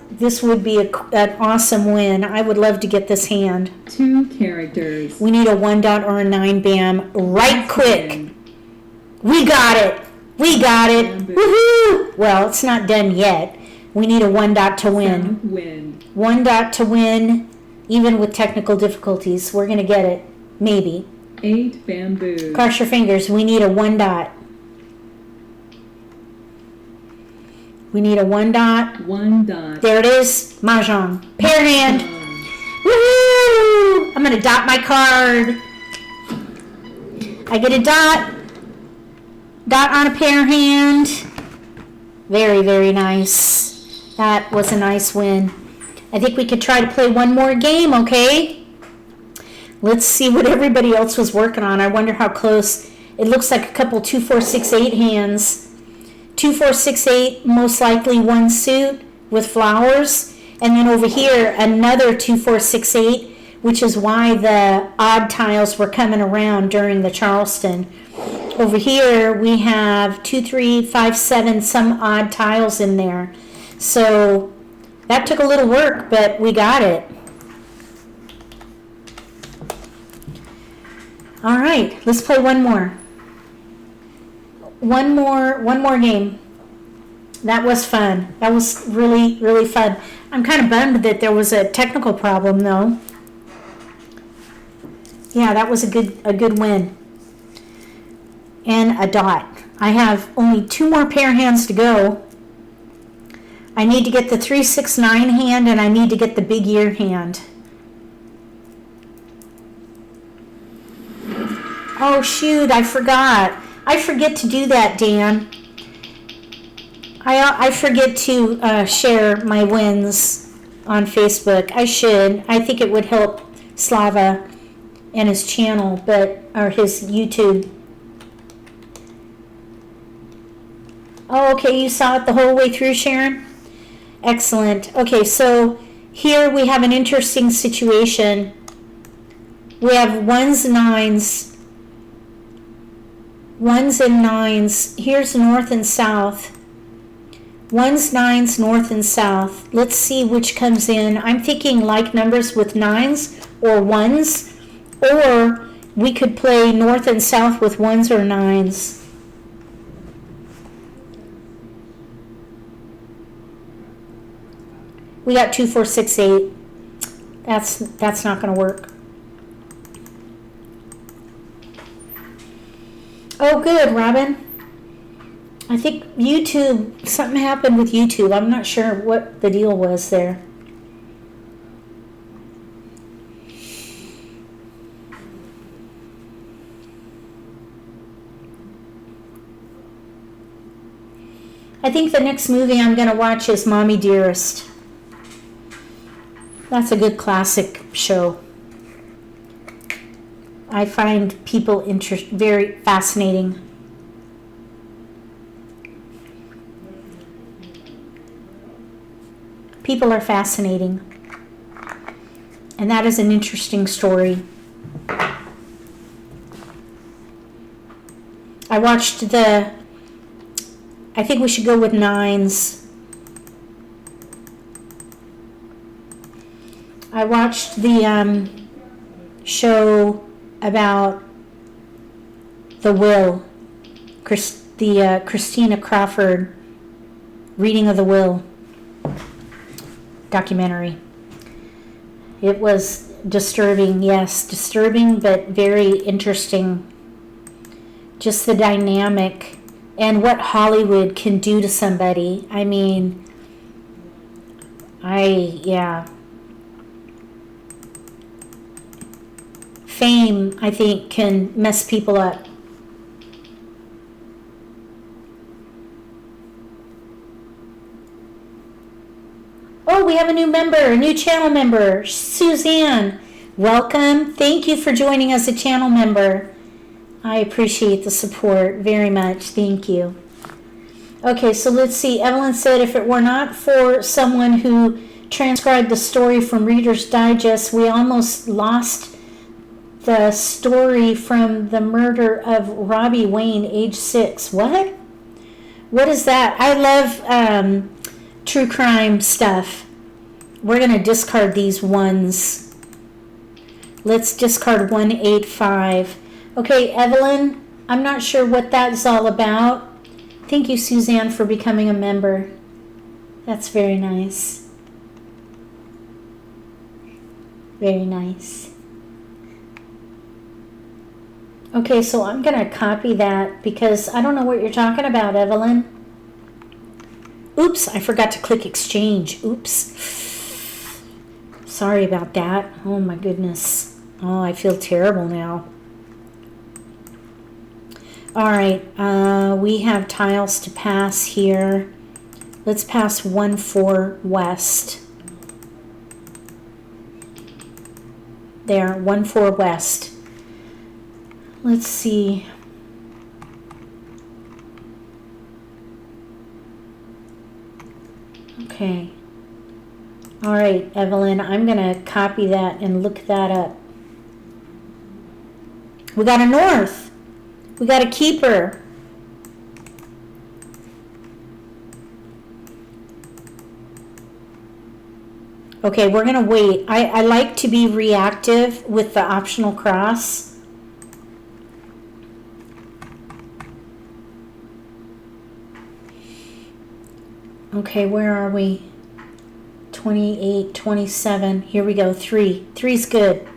This would be an awesome win. I would love to get this hand. 2 characters. We need a 1 dot or a 9 bam right quick. Wind. We got it. We got it. Bamboo. Woohoo! Well, it's not done yet. We need a 1 dot to win. South wind. 1 dot to win, even with technical difficulties. We're going to get it. Maybe. 8 bamboos. Cross your fingers. We need a 1 dot. We need a 1 dot. 1 dot. There it is. Mahjong. Pair hand. Woohoo! I'm going to dot my card. I get a dot. Dot on a pair hand. Very, very nice. That was a nice win. I think we could try to play one more game, okay? Let's see what everybody else was working on. I wonder how close. It looks like a couple 2, 4, 6, 8 hands. 2, 4, 6, 8, most likely 1 suit with flowers. And then over here, another 2, 4, 6, 8, which is why the odd tiles were coming around during the Charleston. Over here, we have 2, 3, 5, 7, some odd tiles in there. So that took a little work, but we got it. All right, let's play one more. One more game. That was fun. That was really, really fun. I'm kind of bummed that there was a technical problem, though. Yeah, that was a good win. And a dot. I have only 2 more pair hands to go. I need to get the 3, 6, 9 hand, and I need to get the big ear hand. Oh shoot, I forgot. I forget to do that, Dan. I forget to share my wins on Facebook. I should. I think it would help Slava and his channel, or his YouTube. Oh, okay, you saw it the whole way through, Sharon? Excellent. Okay, so here we have an interesting situation. We have ones and nines. Ones and nines. Here's north and south. Ones, nines, north and south. Let's see which comes in. I'm thinking like numbers with nines or ones, or we could play north and south with ones or nines. We got 2, 4, 6, 8. That's not going to work. Oh, good, Robin. I think YouTube, something happened with YouTube. I'm not sure what the deal was there. I think the next movie I'm going to watch is Mommy Dearest. That's a good classic show. I find people very fascinating. People are fascinating. And that is an interesting story. I watched I think we should go with nines. I watched the show about the will, Christina Crawford reading of the will documentary. It was disturbing, yes, disturbing, but very interesting. Just the dynamic and what Hollywood can do to somebody. I mean, yeah. Fame, I think, can mess people up. Oh, we have a new member, a new channel member, Suzanne. Welcome. Thank you for joining as a channel member. I appreciate the support very much. Thank you. Okay, so let's see. Evelyn said if it were not for someone who transcribed the story from Reader's Digest, we almost lost the story from the murder of Robbie Wayne, age 6. What? What is that? I love true crime stuff. We're going to discard these ones. Let's discard 185. Okay, Evelyn, I'm not sure what that's all about. Thank you, Suzanne, for becoming a member. That's very nice. Very nice. Okay, so I'm going to copy that because I don't know what you're talking about, Evelyn. Oops, I forgot to click exchange. Oops. Sorry about that. Oh my goodness. Oh, I feel terrible now. All right, we have tiles to pass here. Let's pass 1-4 west. There, 1-4 west. Let's see. Okay. All right, Evelyn, I'm going to copy that and look that up. We got a north. We got a keeper. Okay, we're going to wait. I like to be reactive with the optional cross. Okay, where are we? 28, 27. Here we go. 3. 3's good.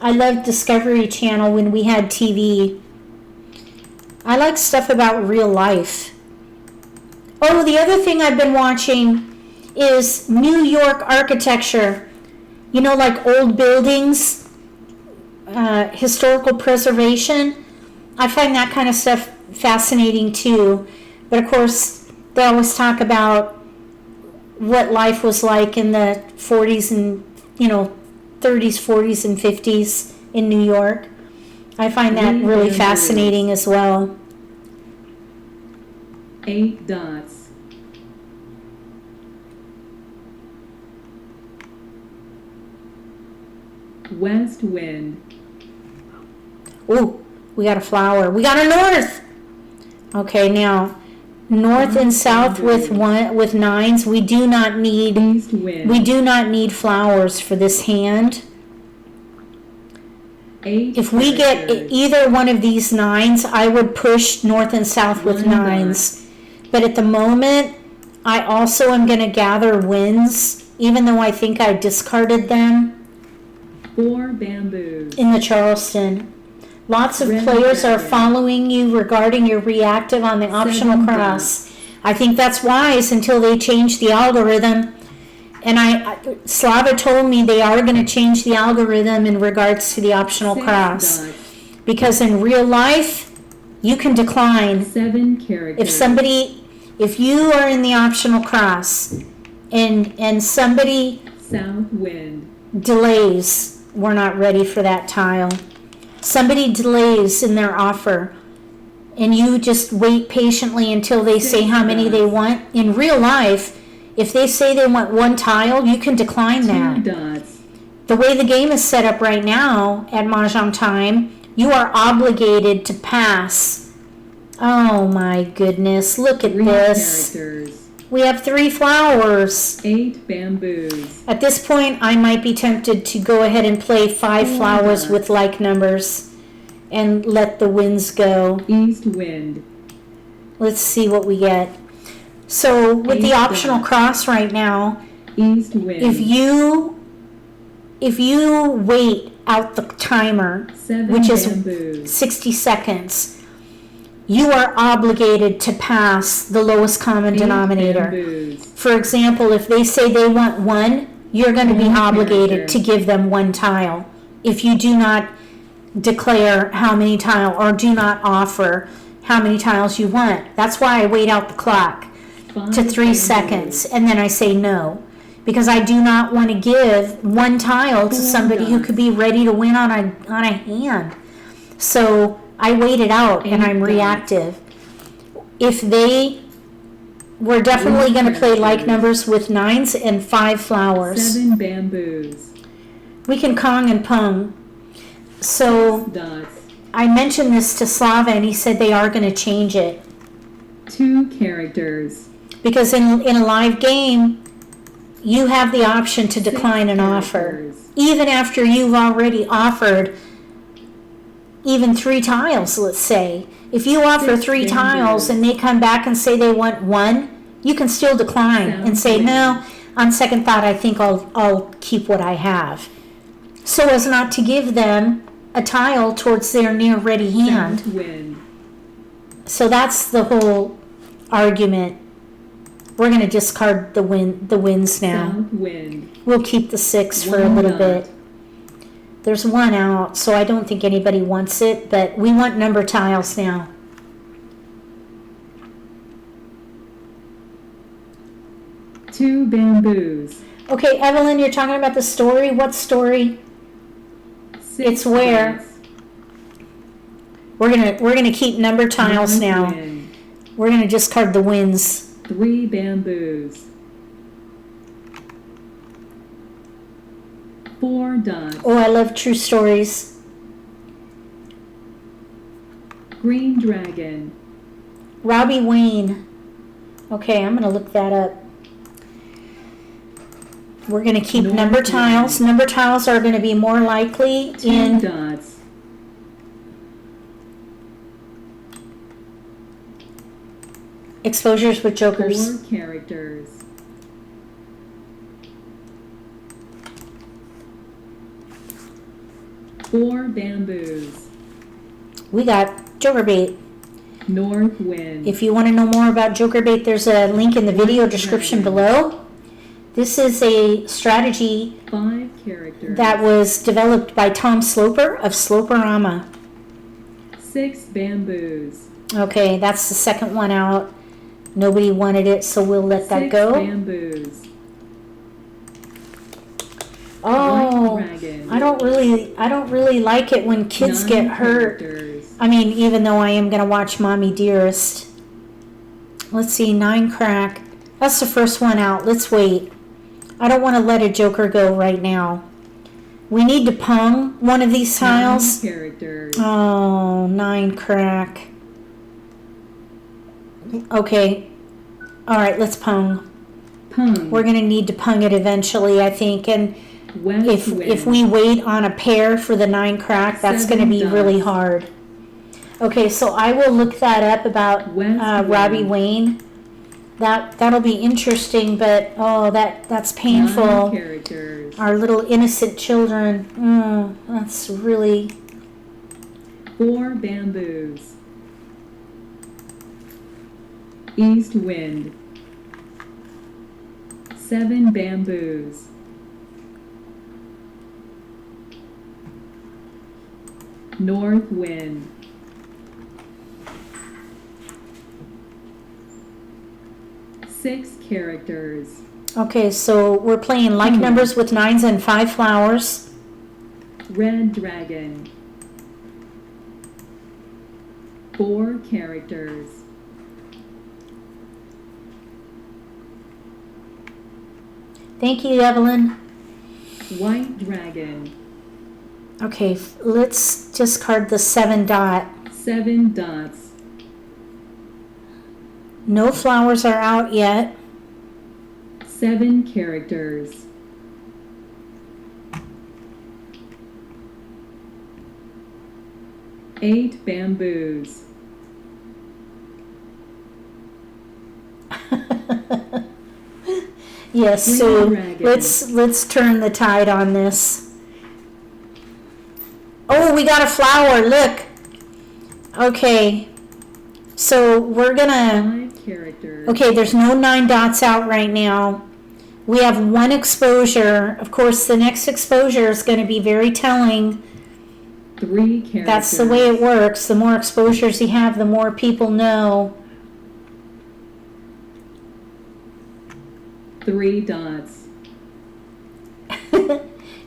I loved Discovery Channel when we had TV. I like stuff about real life. Oh, the other thing I've been watching is New York architecture. You know, like old buildings, historical preservation. I find that kind of stuff fascinating too. But of course, they always talk about what life was like in the 40s and, 30s, 40s, and 50s in New York. I find that really fascinating as well. 8 dots. West wind. Ooh, we got a flower. We got a north. Okay, now north and south with nines. We do not need East wind. we do not need flowers for this hand. 8 If we get characters. either one of these nines, I would push north and south with 1 nines. But at the moment, I also am going to gather wins, even though I think I discarded them 4 bamboos. in the Charleston. Lots of Red players are dragon. following you regarding your reactive on the optional 7 cross. I think that's wise until they change the algorithm. And Slava told me they are going to change the algorithm in regards to the optional 6 cross. dots. Because in real life, you can decline. 7 characters. If you are in the optional cross and somebody South wind. delays, we're not ready for that tile. Somebody delays in their offer and you just wait patiently until they say how many they want. In real life, if they say they want 1 tile, you can decline 2 that. dots. The way the game is set up right now at Mahjong Time, you are obligated to pass. Oh my goodness, look at 3 this. characters. We have 3 flowers. 8 bamboos. At this point, I might be tempted to go ahead and play 5 Oh my flowers God. with like numbers and let the winds go. East wind. Let's see what we get. So with 8 the optional dots. cross right now, East wind. if you wait out the timer, 7 which is bamboos. 60 seconds, you are obligated to pass the lowest common 8 denominator. bamboos. For example, if they say they want 1, you're going to be 1 obligated character. to give them 1 tile. If you do not declare how many tile or do not offer how many tiles you want. That's why I wait out the clock 5 to 3 bamboos. seconds and then I say no. Because I do not want to give 1 tile to 4 somebody who dots. could be ready to win on a hand. So I wait it out and 8 I'm dots. reactive. If we're definitely going to play like numbers with 9s and 5 flowers. 7 bamboos. We can Kong and Pung. So 6 dots. I mentioned this to Slava and he said they are going to change it. 2 characters. Because in a live game, you have the option to 6 decline an offer. characters. Even after you've already offered even 3 tiles, let's say. If you offer 6 3 bamboos. tiles and they come back and say they want 1, you can still decline and say, Sounds no, on second thought, I think I'll keep what I have. So as not to give them a tile towards their near ready hand. South wind. So that's the whole argument. We're going to discard the wins now. South wind. We'll keep the 6 for a 1 little dot. bit. There's 1 out, so I don't think anybody wants it, but we want number tiles now. Two bamboos. Okay, Evelyn, you're talking about the story. What story? 6 It's where? dots. We're gonna keep number tiles North now. wind. We're gonna discard the wins. 3 bamboos. 4 dots. Oh, I love true stories. Green dragon. Robbie Wayne. Okay, I'm gonna look that up. We're gonna keep North number wind. tiles. Number tiles are gonna be more likely 2 in dots. exposures with jokers. 4 characters. Four bamboos. We got joker bait. North wind. If you want to know more about joker bait, there's a link in the video White description dragon. below. This is a strategy 5 characters. that was developed by Tom Sloper of Sloperama. 6 bamboos. Okay, that's the second one out. Nobody wanted it, so we'll let that 6 go. bamboos. Oh, White dragon. I don't really like it when kids 9 get hurt. characters. I mean, even though I am gonna watch Mommy Dearest. Let's see, 9 crack. That's the first one out. Let's wait. I don't want to let a joker go right now. We need to pung one of these 9 tiles. characters. Oh, 9 crack. Okay. All right, let's pung. Pung. We're going to need to pung it eventually, I think. And West if wind. we wait on a pair for the 9 crack, that's going to 7 be dots. really hard. Okay, so I will look that up about West Robbie wind. Wayne. That'll be interesting, but oh, that's 9 painful. characters. Our little innocent children. That's really 4 bamboos. East wind. 7 bamboos. North wind. 6 characters. okay. So we're playing like numbers with 9s and 5 flowers. Red dragon. 4 characters. Thank you, Evelyn. White dragon. Okay, let's discard the 7 dot. 7 dots. No flowers are out yet. 7 characters. Eight bamboos. Yes, Green Sue. dragon. Let's turn the tide on this. Oh, we got a flower. Look. Okay. So we're gonna. 5 characters. Okay, there's no 9 dots out right now. We have 1 exposure. Of course, the next exposure is going to be very telling. 3 characters. That's the way it works. The more exposures you have, the more people know. 3 dots.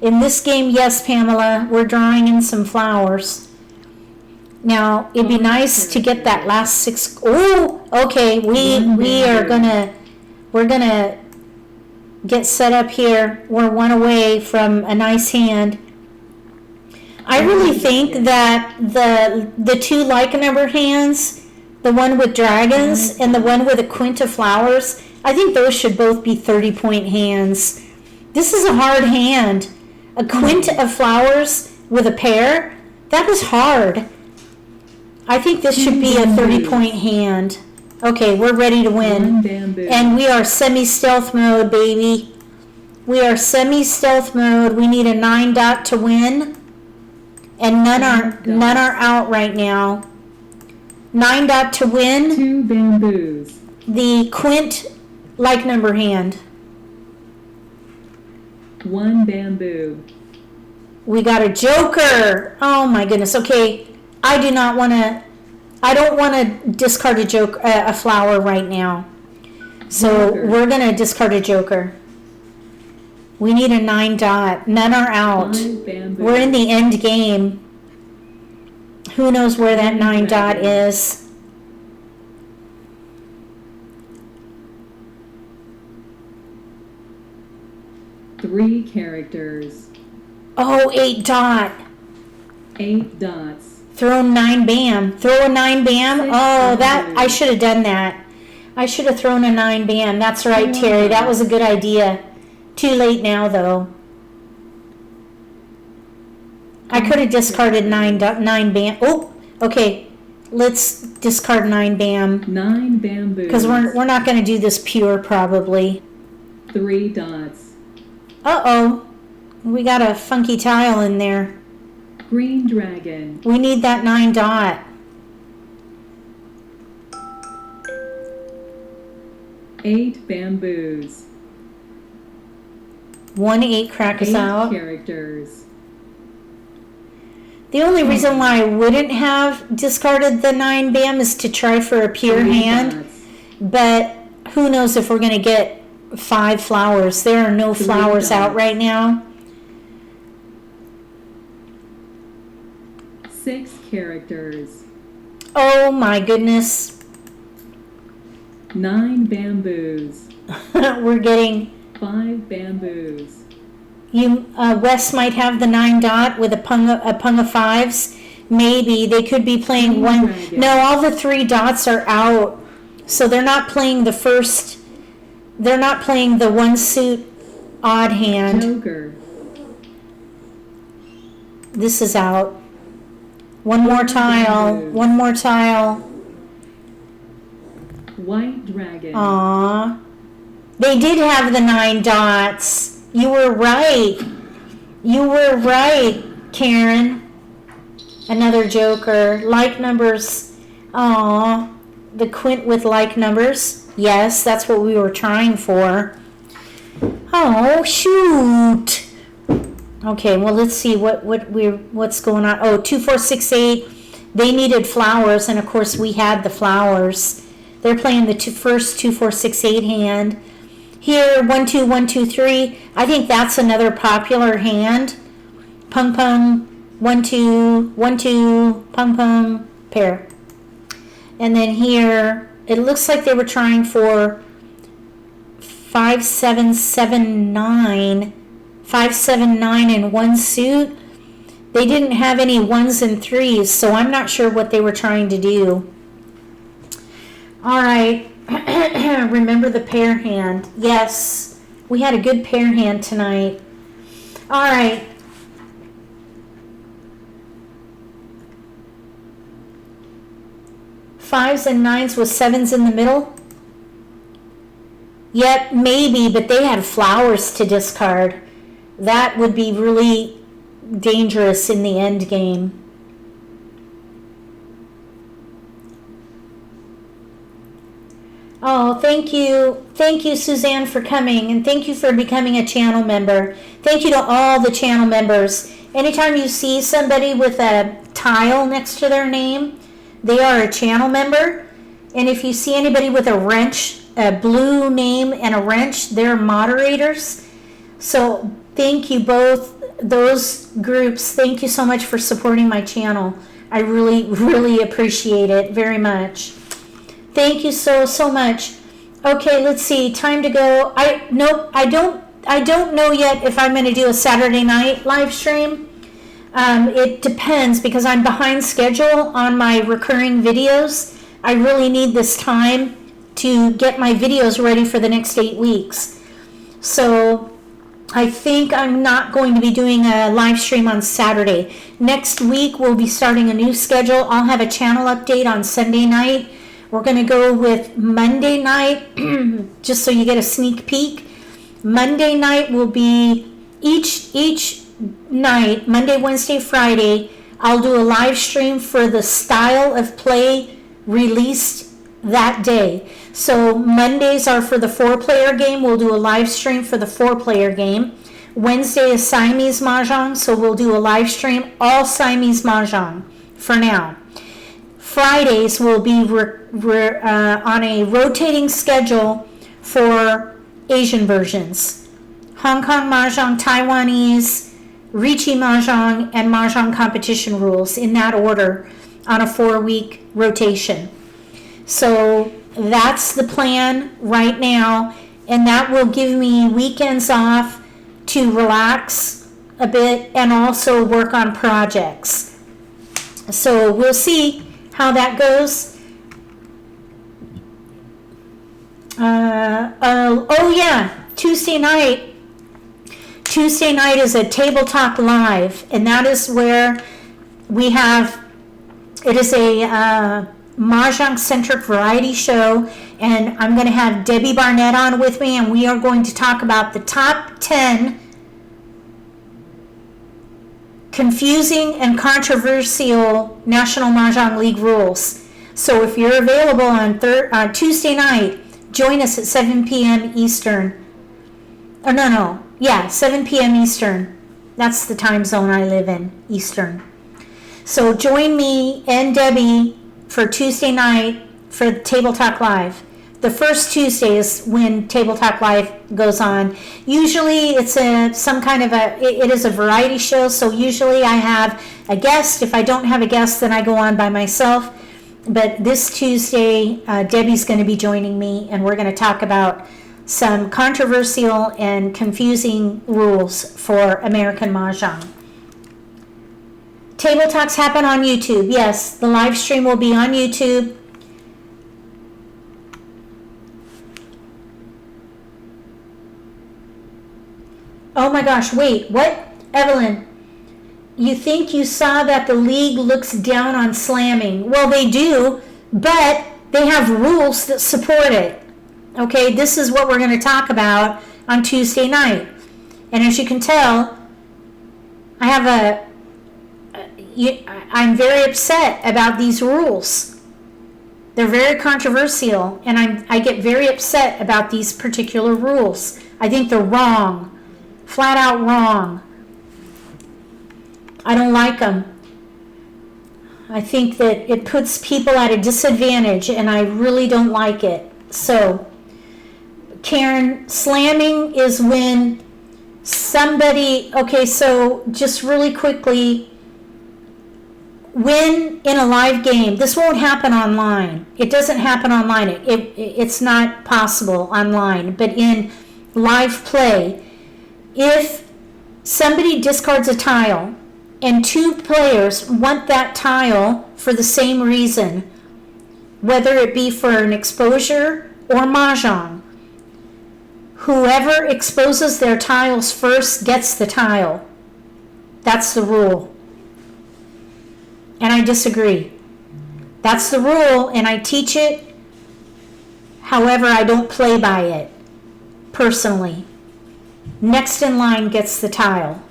In this game, yes, Pamela, we're drawing in some flowers. Now, it'd be nice to get that last 6. Oh, okay. We're gonna get set up here. We're 1 away from a nice hand. I really think that the 2 like number hands, the one with dragons and the one with a quint of flowers, I think those should both be 30-point hands. This is a hard hand. A quint of flowers with a pair, that is hard. I think this should be a 30-point hand. Okay, we're ready to 1 win. bamboo. And we are semi-stealth mode, baby. We are semi-stealth mode. We need a 9 dot to win. And none are out right now. 9 dot to win. 2 bamboos. The quint like number hand. 1 bamboo. We got a joker. Oh my goodness. Okay, I don't want to discard a flower right now. So Joker. we're gonna discard a joker. We need a 9 dot. None are out. 5 bamboos. We're in the end game. Who knows where that 9 dot is? Three characters. Oh, 8 dot. 8 dots. Throw 9 bam. Throw a 9 bam. 6 Oh, that bamboos. I should have done that. I should have thrown a 9 bam. That's right, Yeah. Terry. That was a good idea. Too late now, though. I could have discarded 9 bam. Oh, okay. Let's discard 9 bam 9 bamboos. because we're not going to do this pure probably. 3 dots. Uh-oh. We got a funky tile in there. Green dragon. We need that 9 dot. 8 bamboos. 1 8 crack us 8 out. characters. The only reason why I wouldn't have discarded the 9 bam is to try for a pure 3 hand. dots. But who knows if we're going to get 5 flowers. There are no 3 flowers out dots. right now. 6 characters. Oh my goodness. 9 bamboos. We're getting... 5 bamboos. Wes might have the 9 dot with a pung of 5s. Maybe they could be playing one. Dragon. No, all the 3 dots are out, so they're not playing the first. They're not playing the 1 suit odd hand. Joker. This is out. One more tile. One more tile. White dragon. Aww. They did have the 9 dots. You were right. You were right, Karen. Another joker. Like numbers. Aww. The quint with like numbers. Yes, that's what we were trying for. Oh, shoot. Okay, well, let's see what's going on. Oh, 2, 4, 6, 8. They needed flowers, and of course we had the flowers. They're playing the first 2, 4, 6, 8 hand. Here, 1, 2, 1, 2, 3. I think that's another popular hand. Pung pung, 1, 2, 1, 2, pung pung, pair. And then here, it looks like they were trying for 5, 7, 7, 9. 5, 7, 9 in 1 suit. They didn't have any 1s and 3s, so I'm not sure what they were trying to do. All right. Remember the pair hand. Yes, we had a good pair hand tonight. All right. Fives and 9s with 7s in the middle. Yep, maybe, but they had flowers to discard. That would be really dangerous in the end game. Oh, thank you. Thank you, Suzanne, for coming, and thank you for becoming a channel member. Thank you to all the channel members. Anytime you see somebody with a tile next to their name, they are a channel member. And if you see anybody with a wrench, a blue name and a wrench, they're moderators. So thank you both, those groups. Thank you so much for supporting my channel. I really, really appreciate it very much. Thank you so much. Okay, let's see. Time to go. I don't know yet if I'm going to do a Saturday night live stream. It depends because I'm behind schedule on my recurring videos. I really need this time to get my videos ready for the next 8 weeks. So I think I'm not going to be doing a live stream on Saturday. Next week we'll be starting a new schedule. I'll have a channel update on Sunday night. We're going to go with Monday night, just so you get a sneak peek. Monday night will be each night, Monday, Wednesday, Friday, I'll do a live stream for the style of play released that day. So Mondays are for the 4-player game. We'll do a live stream for the 4-player game. Wednesday is Siamese Mah Jongg, so we'll do a live stream all Siamese Mah Jongg for now. Fridays will be on a rotating schedule for Asian versions. Hong Kong Mah Jongg, Taiwanese, Ricci Mah Jongg, and Mah Jongg competition rules in that order on a 4-week rotation. So that's the plan right now, and that will give me weekends off to relax a bit and also work on projects. So we'll see how that goes. Oh yeah, Tuesday night is a Table Talk Live, and that is where we have, it is a Mahjong centric variety show, and I'm going to have Debbie Barnett on with me, and we are going to talk about the top 10 confusing and controversial National Mah Jongg League rules. So if you're available on Tuesday night, join us at 7 p.m. Eastern. Oh, no. Yeah, 7 p.m. Eastern. That's the time zone I live in, Eastern. So join me and Debbie for Tuesday night for Table Talk Live. The first Tuesday is when Table Talk Live goes on. Usually it's it is a variety show, so usually I have a guest. If I don't have a guest, then I go on by myself. But this Tuesday, Debbie's going to be joining me, and we're going to talk about some controversial and confusing rules for American Mah Jongg. Table talks happen on YouTube. Yes, the live stream will be on YouTube. Oh my gosh, wait, what? Evelyn, you think you saw that the league looks down on slamming? Well, they do, but they have rules that support it. Okay, this is what we're going to talk about on Tuesday night. And as you can tell, I'm very upset about these rules. They're very controversial, and I get very upset about these particular rules. I think they're wrong. Flat out wrong. I don't like them. I think that it puts people at a disadvantage, and I really don't like it. So, Karen, slamming is when somebody, okay, so just really quickly, when in a live game, this won't happen online. It doesn't happen online. It's not possible online, but in live play, if somebody discards a tile and two players want that tile for the same reason, whether it be for an exposure or mahjong, whoever exposes their tiles first gets the tile. That's the rule. And I disagree. That's the rule, and I teach it. However, I don't play by it personally. Next in line gets the tile.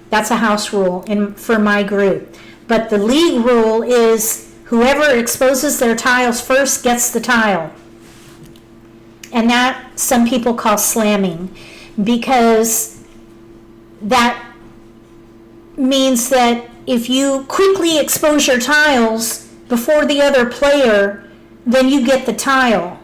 That's a house rule for my group. But the league rule is whoever exposes their tiles first gets the tile. And that some people call slamming, because that means that if you quickly expose your tiles before the other player, then you get the tile.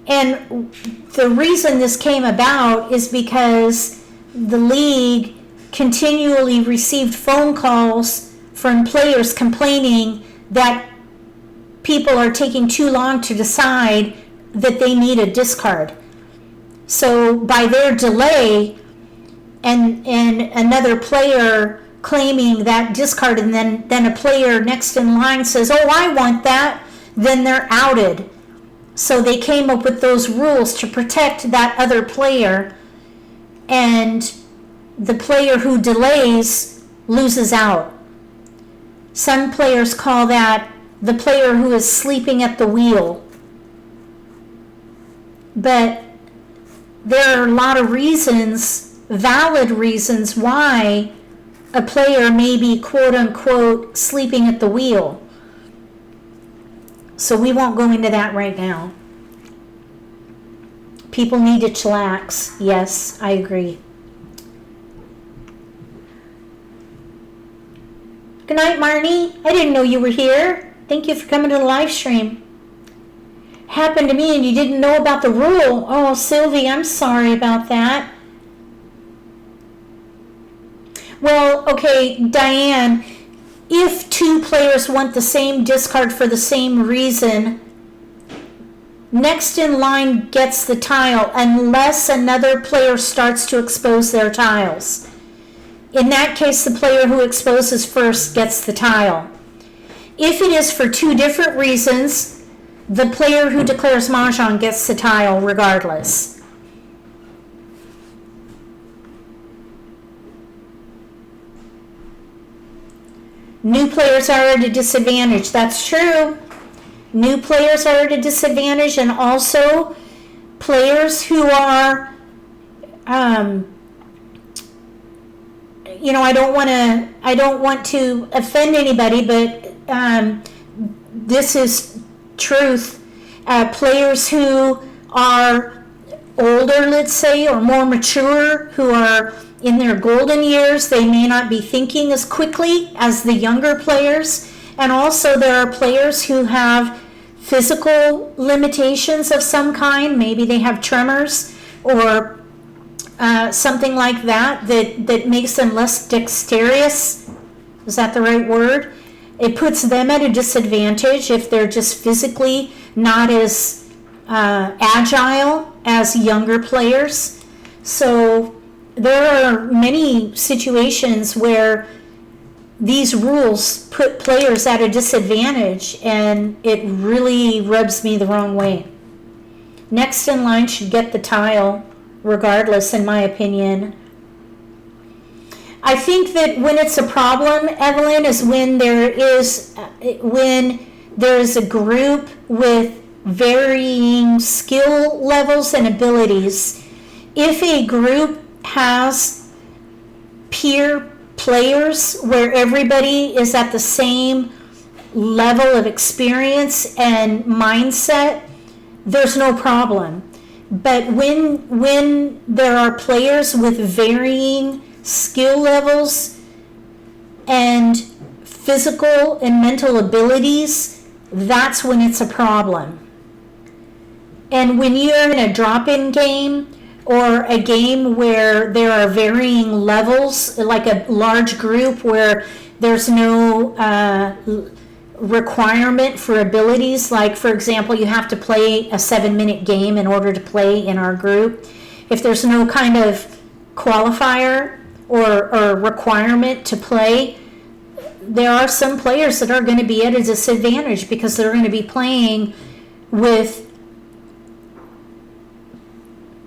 And the reason this came about is because the league continually received phone calls from players complaining that people are taking too long to decide that they need a discard. So by their delay and another player claiming that discard, and then a player next in line says, oh, I want that, then they're outed. So they came up with those rules to protect that other player, and the player who delays loses out. Some players call that the player who is sleeping at the wheel. But there are a lot of reasons, valid reasons, why a player may be quote-unquote sleeping at the wheel. So we won't go into that right now. People need to chillax. Yes, I agree. Good night, Marnie. I didn't know you were here. Thank you for coming to the live stream. Happened to me and you didn't know about the rule. Oh, Sylvie, I'm sorry about that. Well, okay, Diane, if two players want the same discard for the same reason, next in line gets the tile unless another player starts to expose their tiles. In that case, the player who exposes first gets the tile. If it is for two different reasons, the player who declares Mahjong gets the tile regardless. New players are at a disadvantage. That's true. New players are at a disadvantage, and also players who are, I don't want to offend anybody, but this is truth. Players who are older, let's say, or more mature, who are in their golden years, they may not be thinking as quickly as the younger players. And also there are players who have physical limitations of some kind. Maybe they have tremors or something like that makes them less dexterous. Is that the right word? It puts them at a disadvantage if they're just physically not as agile as younger players. So there are many situations where these rules put players at a disadvantage, and it really rubs me the wrong way. Next in line should get the tile regardless, in my opinion. I think that when it's a problem, Evelyn, is when there is a group with varying skill levels and abilities. If a group has peer players where everybody is at the same level of experience and mindset, there's no problem. But when there are players with varying skill levels and physical and mental abilities, that's when it's a problem. And when you're in a drop-in game or a game where there are varying levels, like a large group where there's no requirement for abilities, like for example, you have to play a 7-minute game in order to play in our group. If there's no kind of qualifier or requirement to play, there are some players that are going to be at a disadvantage because they're going to be playing with,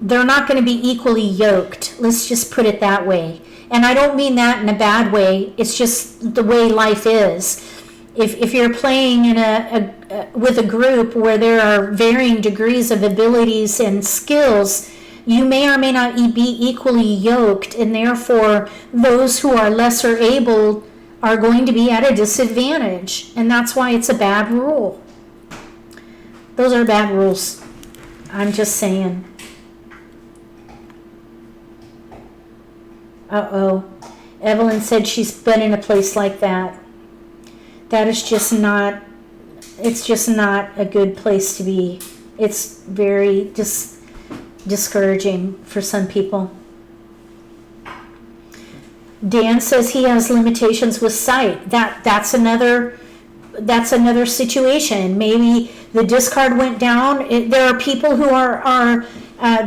they're not going to be equally yoked. Let's just put it that way. And I don't mean that in a bad way. It's just the way life is. If you're playing in with a group where there are varying degrees of abilities and skills, you may or may not be equally yoked, and therefore those who are lesser able are going to be at a disadvantage, and that's why it's a bad rule. Those are bad rules. I'm just saying. Uh-oh. Evelyn said she's been in a place like that. That is just not, it's just not a good place to be. It's very discouraging for some people. Dan says he has limitations with sight. That's another situation. Maybe the discard went down. There are people who are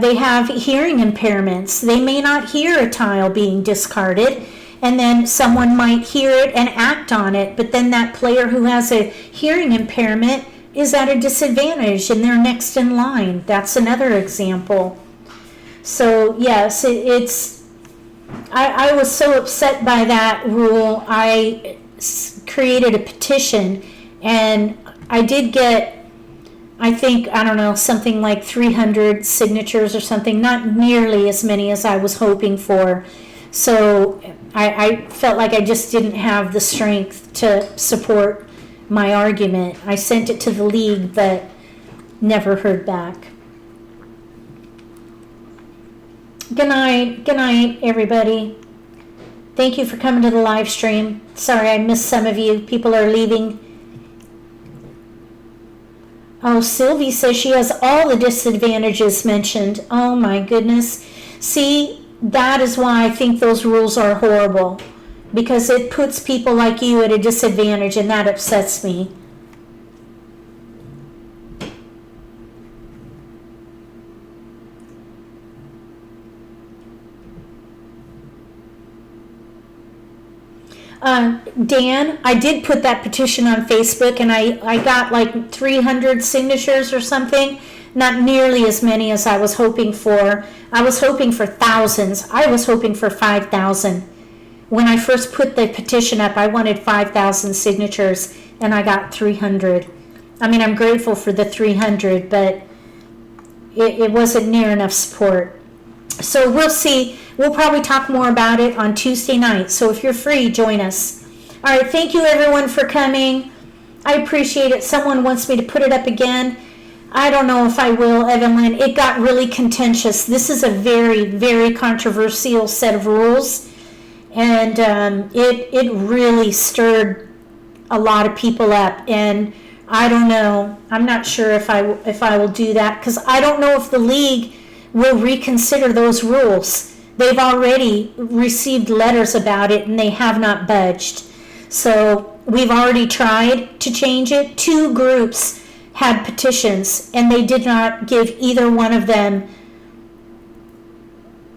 they have hearing impairments. They may not hear a tile being discarded, and then someone might hear it and act on it, but then that player who has a hearing impairment is at a disadvantage and they're next in line. That's another example. So yes, I was so upset by that rule. I created a petition, and I did get, I think, I don't know, something like 300 signatures or something, not nearly as many as I was hoping for. So I felt like I just didn't have the strength to support my argument. I sent it to the league, but never heard back. Good night, everybody. Thank you for coming to the live stream. Sorry I missed some of you. People are leaving. Oh, Sylvie says she has all the disadvantages mentioned. Oh my goodness. See, that is why I think those rules are horrible, because it puts people like you at a disadvantage, and that upsets me. Dan, I did put that petition on Facebook, and I got like 300 signatures or something. Not nearly as many as I was hoping for. I was hoping for thousands. I was hoping for 5,000. When I first put the petition up, I wanted 5,000 signatures, and I got 300. I mean, I'm grateful for the 300, but it wasn't near enough support. So we'll see. We'll probably talk more about it on Tuesday night. So if you're free, join us. All right, thank you everyone for coming. I appreciate it. Someone wants me to put it up again. I don't know if I will, Evelyn. It got really contentious. This is a very, very controversial set of rules, and it really stirred a lot of people up. And I don't know. I'm not sure if I will do that, because I don't know if the league will reconsider those rules. They've already received letters about it, and they have not budged. So we've already tried to change it. 2 groups had petitions, and they did not give either one of them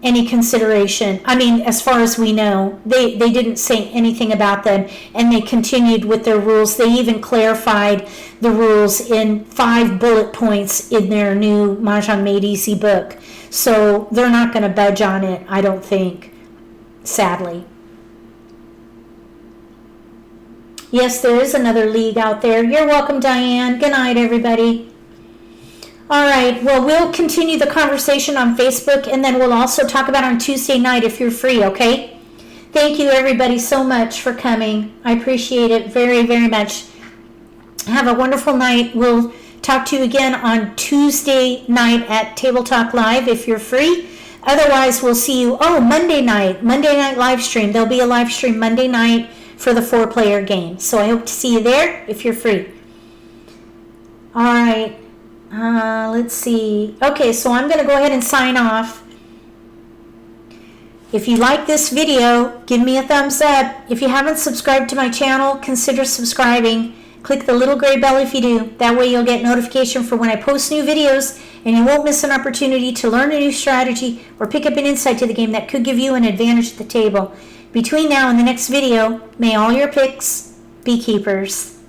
any consideration. I mean, as far as we know, they didn't say anything about them, and they continued with their rules. They even clarified the rules in 5 bullet points in their new Mahjong Made Easy book. So they're not going to budge on it, I don't think, sadly. Yes, there is another league out there. You're welcome, Diane. Good night, everybody. All right, well, we'll continue the conversation on Facebook, and then we'll also talk about on Tuesday night if you're free, okay? Thank you, everybody, so much for coming. I appreciate it very, very much. Have a wonderful night. We'll talk to you again on Tuesday night at Table Talk Live if you're free. Otherwise, we'll see you, Monday night live stream. There'll be a live stream Monday night for the 4-player game. So I hope to see you there if you're free. All right. Let's see. Okay, so I'm going to go ahead and sign off. If you like this video, give me a thumbs up. If you haven't subscribed to my channel, consider subscribing. Click the little gray bell if you do. That way you'll get notification for when I post new videos, and you won't miss an opportunity to learn a new strategy or pick up an insight to the game that could give you an advantage at the table. Between now and the next video, may all your picks be keepers.